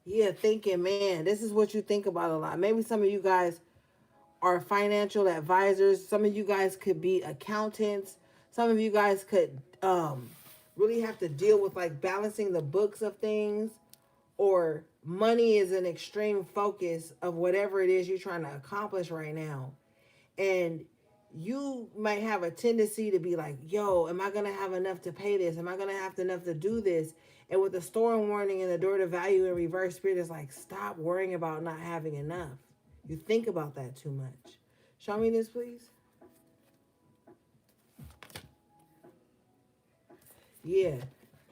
Yeah, thinking, man, this is what you think about a lot. Maybe some of you guys are financial advisors. Some of you guys could be accountants. Some of you guys could really have to deal with, like, balancing the books of things, or money is an extreme focus of whatever it is you're trying to accomplish right now. And you might have a tendency to be like, yo, am I going to have enough to pay this? Am I going to have enough to do this? And with the storm warning and the door to value in reverse, spirit is like, stop worrying about not having enough. You think about that too much. Show me this, please. Yeah.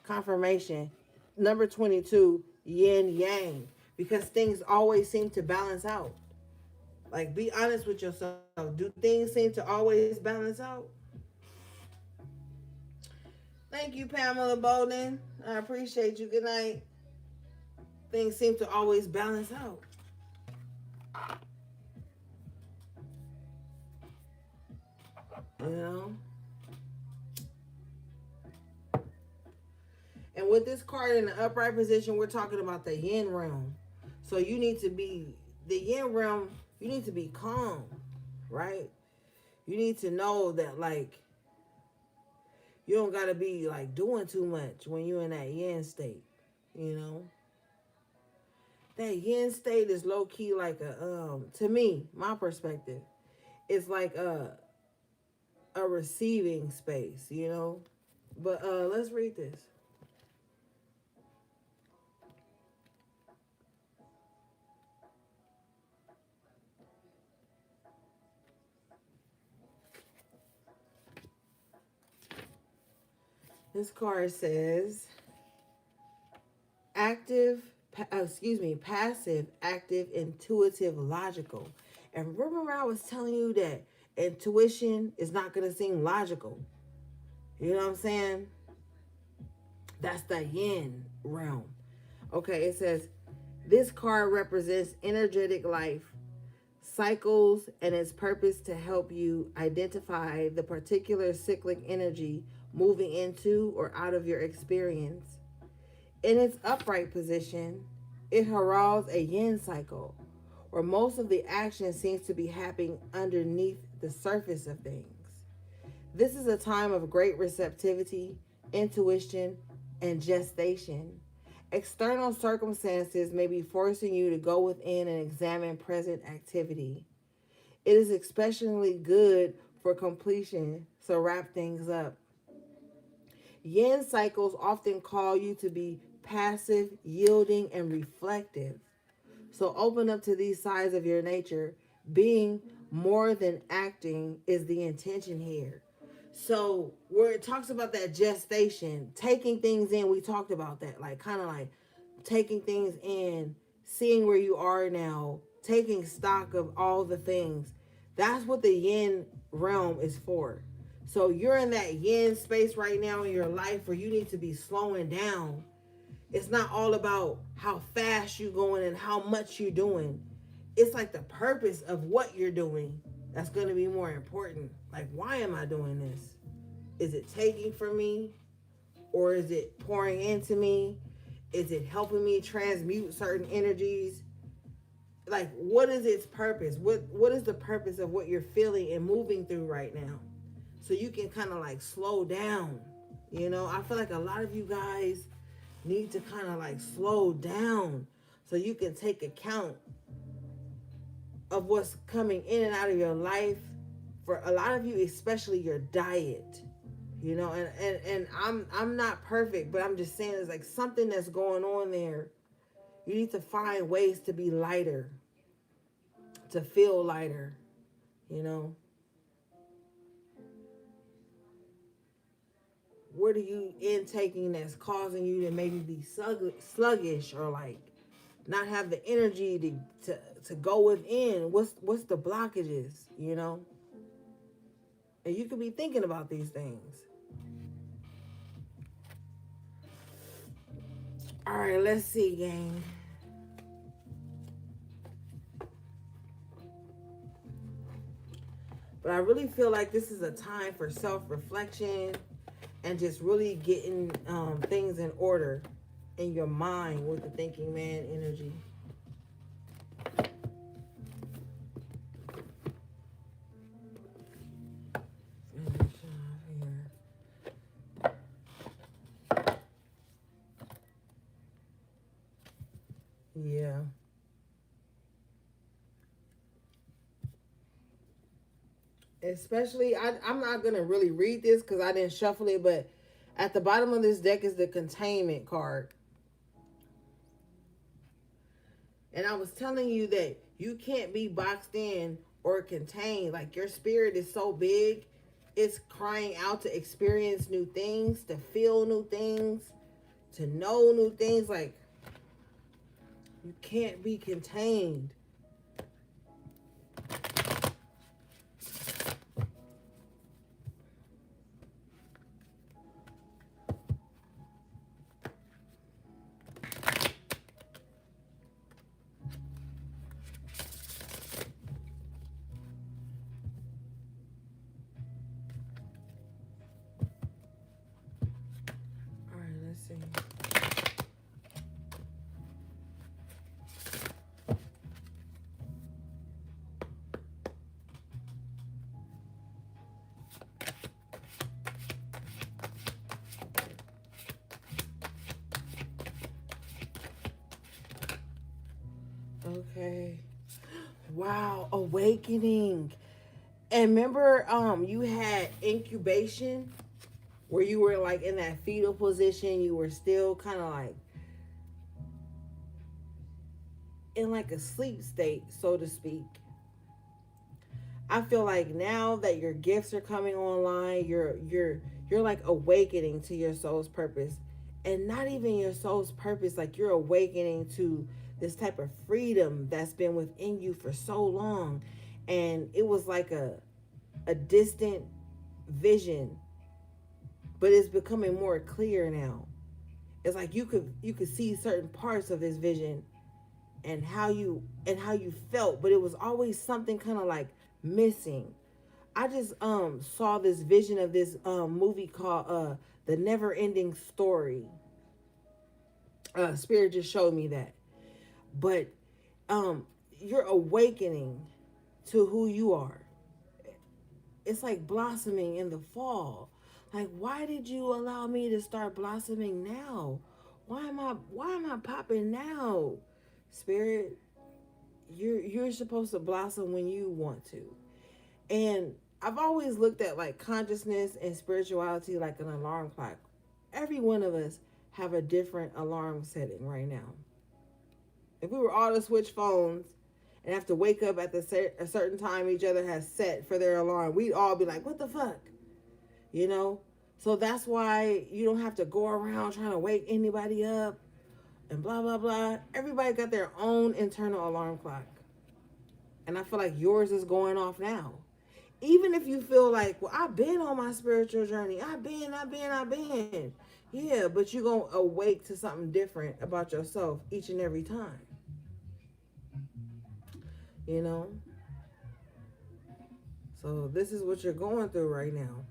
Confirmation. Number 22, yin yang. Because things always seem to balance out. Like, be honest with yourself. Do things seem to always balance out? Thank you, Pamela Bolden. I appreciate you. Good night. Things seem to always balance out. You know? And with this card in the upright position, we're talking about the yin realm. So you need to be, the yin realm, you need to be calm, right? You need to know that, like, you don't got to be, like, doing too much when you're in that yin state, you know? That yin state is low-key like a, to me, my perspective, it's like a receiving space, you know? But let's read this. This card says passive, active, intuitive, logical. And remember I was telling you that intuition is not going to seem logical. You know what I'm saying? That's the yin realm. Okay, it says this card represents energetic life, cycles, and its purpose to help you identify the particular cyclic energy moving into or out of your experience. In its upright position, it heralds a yin cycle, where most of the action seems to be happening underneath the surface of things. This is a time of great receptivity, intuition, and gestation. External circumstances may be forcing you to go within and examine present activity. It is especially good for completion, so wrap things up. Yin cycles often call you to be passive, yielding, and reflective. So open up to these sides of your nature. Being more than acting is the intention here. So where it talks about that gestation, taking things in, we talked about that, like kind of like taking things in, seeing where you are now, taking stock of all the things. That's what the yin realm is for. So you're in that yin space right now in your life where you need to be slowing down. It's not all about how fast you're going and how much you're doing. It's like the purpose of what you're doing that's going to be more important. Like, why am I doing this? Is it taking from me? Or is it pouring into me? Is it helping me transmute certain energies? Like, what is its purpose? What is the purpose of what you're feeling and moving through right now? So you can kind of like slow down. You know, I feel like a lot of you guys need to kind of like slow down so you can take account of what's coming in and out of your life. For a lot of you, especially your diet, you know, and I'm not perfect, but I'm just saying it's like something that's going on there. You need to find ways to be lighter, to feel lighter, you know. What are you intaking that's causing you to maybe be sluggish or like not have the energy to go within? What's the blockages, you know? And you could be thinking about these things. All right, let's see, gang. But I really feel like this is a time for self-reflection and just really getting things in order in your mind with the thinking man energy. Yeah. Especially, I'm not going to really read this because I didn't shuffle it, but at the bottom of this deck is the containment card. And I was telling you that you can't be boxed in or contained. Like your spirit is so big, it's crying out to experience new things, to feel new things, to know new things. Like you can't be contained. All right, let's see. Okay. Wow, awakening. And remember, you had incubation where you were like in that fetal position. You were still kind of like in like a sleep state, so to speak. I feel like now that your gifts are coming online, you're like awakening to your soul's purpose. And not even your soul's purpose, like you're awakening to this type of freedom that's been within you for so long. And it was like a distant vision, but it's becoming more clear now. It's like you could see certain parts of this vision and how you felt, but it was always something kind of like missing. I just saw this vision of this movie called The Never Ending Story. Spirit just showed me that. But you're awakening to who you are. It's like blossoming in the fall. Like, why did you allow me to start blossoming now? Why am I popping now? Spirit, you're supposed to blossom when you want to. And I've always looked at like consciousness and spirituality like an alarm clock. Every one of us have a different alarm setting right now. If we were all to switch phones and have to wake up at a certain time each other has set for their alarm, we'd all be like, what the fuck? You know? So that's why you don't have to go around trying to wake anybody up and blah, blah, blah. Everybody got their own internal alarm clock. And I feel like yours is going off now. Even if you feel like, well, I've been on my spiritual journey. I've been. Yeah, but you're going to awake to something different about yourself each and every time. You know? So this is what you're going through right now.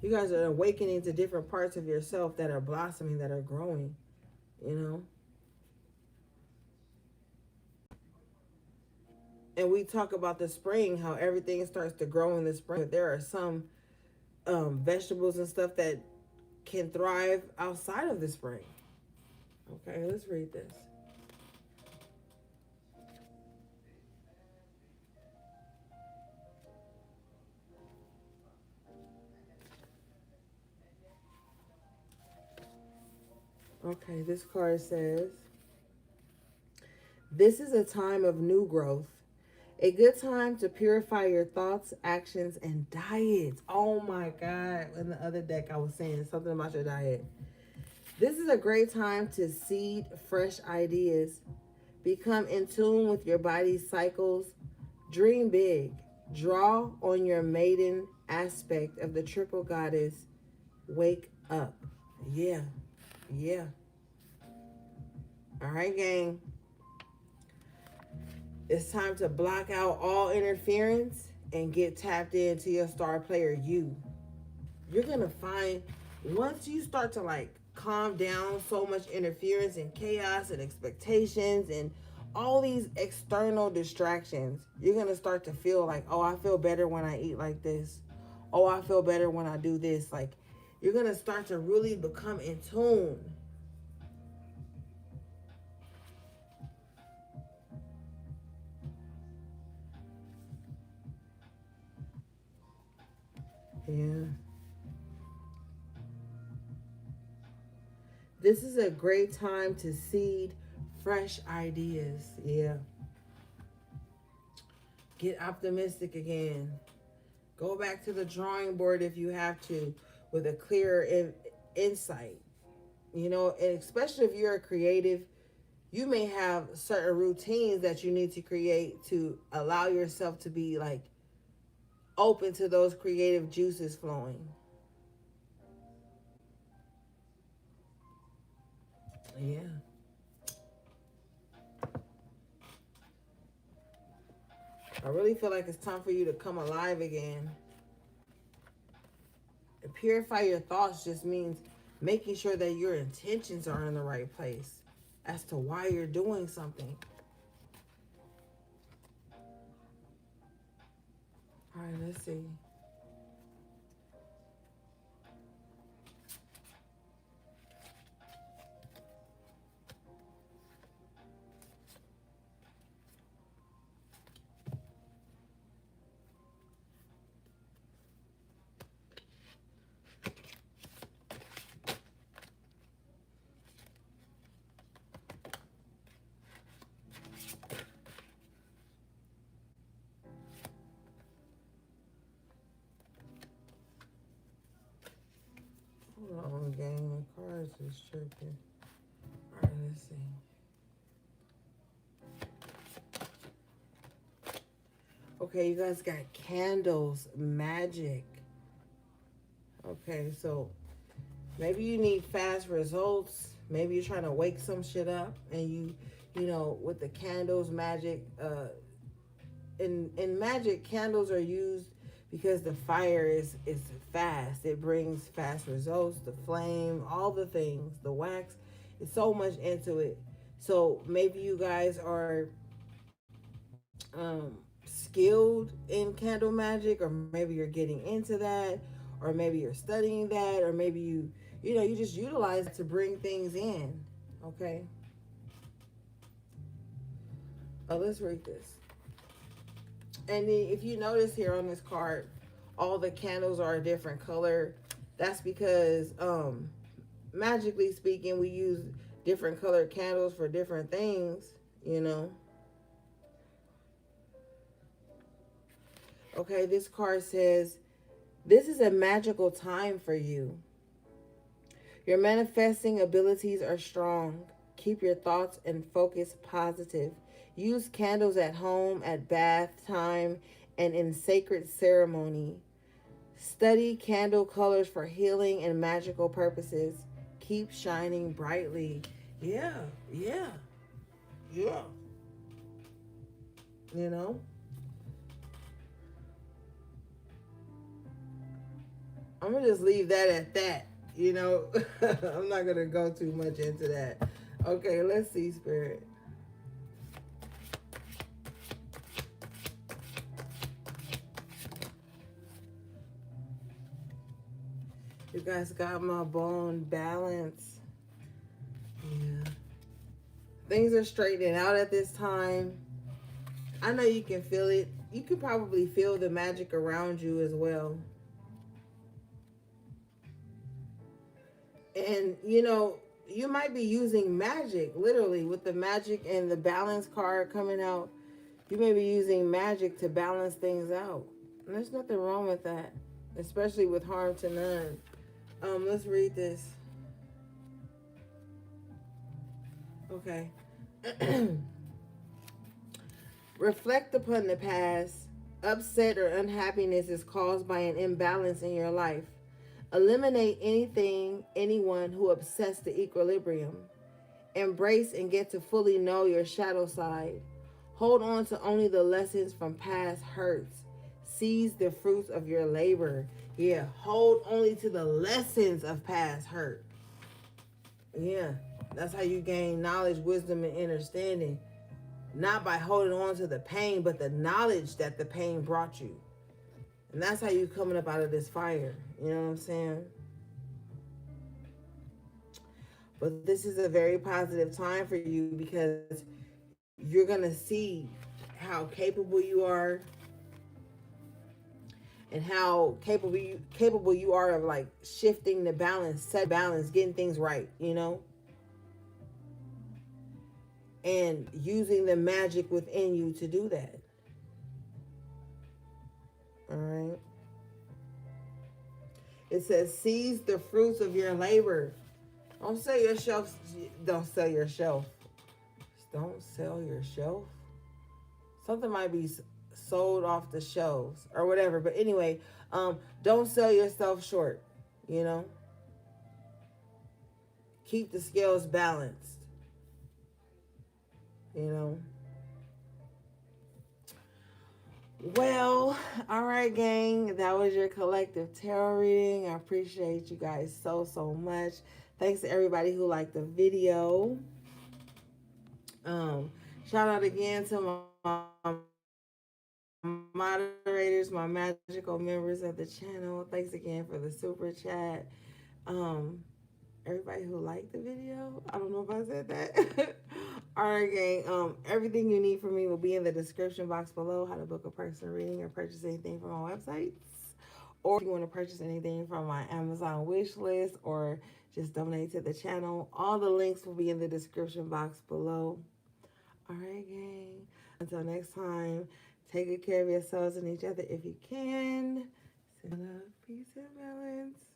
You guys are awakening to different parts of yourself that are blossoming, that are growing, you know? And we talk about the spring, how everything starts to grow in the spring. There are some vegetables and stuff that can thrive outside of the spring. Okay, let's read this. Okay, this card says, this is a time of new growth. A good time to purify your thoughts, actions, and diets. Oh my God. In the other deck, I was saying something about your diet. This is a great time to seed fresh ideas. Become in tune with your body's cycles. Dream big. Draw on your maiden aspect of the triple goddess. Wake up. Yeah. Yeah. All right, gang. It's time to block out all interference and get tapped into your star player you. You're going to find, once you start to like calm down so much interference and chaos and expectations and all these external distractions, you're going to start to feel like, oh, I feel better when I eat like this. Oh, I feel better when I do this. Like, you're going to start to really become in tune. Yeah. This is a great time to seed fresh ideas. Yeah. Get optimistic again. Go back to the drawing board if you have to with a clearer insight. You know, and especially if you're a creative, you may have certain routines that you need to create to allow yourself to be like open to those creative juices flowing. Yeah. I really feel like it's time for you to come alive again. And purify your thoughts just means making sure that your intentions are in the right place as to why you're doing something. All right, let's see. Hold on, game of cards is tripping. All right, let's see. Okay, you guys got candles, magic. Okay, so maybe you need fast results. Maybe you're trying to wake some shit up, and you know, with the candles, magic. In magic, candles are used because the fire is fast. It brings fast results. The flame, all the things, the wax. It's so much into it. So maybe you guys are skilled in candle magic, or maybe you're getting into that, or maybe you're studying that, or maybe you know, you just utilize it to bring things in. Okay. Oh, let's read this. And then if you notice here on this card, all the candles are a different color. That's because magically speaking, we use different colored candles for different things, you know. Okay, this card says, this is a magical time for you. Your manifesting abilities are strong. Keep your thoughts and focus positive. Use candles at home, at bath time, and in sacred ceremony. Study candle colors for healing and magical purposes. Keep shining brightly. Yeah, yeah, yeah. You know? I'm going to just leave that at that. You know? I'm not going to go too much into that. Okay, let's see, Spirit. You guys got my bone balance. Yeah. Things are straightening out at this time. I know you can feel it. You can probably feel the magic around you as well. And, you know, you might be using magic, literally, with the magic and the balance card coming out. You may be using magic to balance things out. And there's nothing wrong with that, especially with harm to none. Let's read this. Okay. Reflect upon the past. Upset or unhappiness is caused by an imbalance in your life. Eliminate anything, anyone who upsets the equilibrium. Embrace and get to fully know your shadow side. Hold on to only the lessons from past hurts. Seize the fruits of your labor. Yeah, hold only to the lessons of past hurt. Yeah, that's how you gain knowledge, wisdom, and understanding. Not by holding on to the pain, but the knowledge that the pain brought you. And that's how you coming up out of this fire. You know what I'm saying? But this is a very positive time for you because you're going to see how capable you are. and how capable you are of like shifting the balance, set balance, getting things right, you know, and using the magic within you to do that. All right. It says, seize the fruits of your labor. Don't sell your shelf. Don't sell your shelf. Don't sell your shelf. Something might be sold off the shelves or whatever. But anyway, don't sell yourself short. You know, keep the scales balanced. You know. Well, all right, gang. That was your collective tarot reading. I appreciate you guys so much. Thanks to everybody who liked the video. Shout out again to my moderators, my magical members of the channel. Thanks again for the super chat. Everybody who liked the video. I don't know if I said that. All right, gang. Everything you need from me will be in the description box below. How to book a personal reading or purchase anything from my websites. Or if you want to purchase anything from my Amazon wish list or just donate to the channel, all the links will be in the description box below. All right, gang. Until next time, take good care of yourselves and each other if you can. Send love, peace, and balance.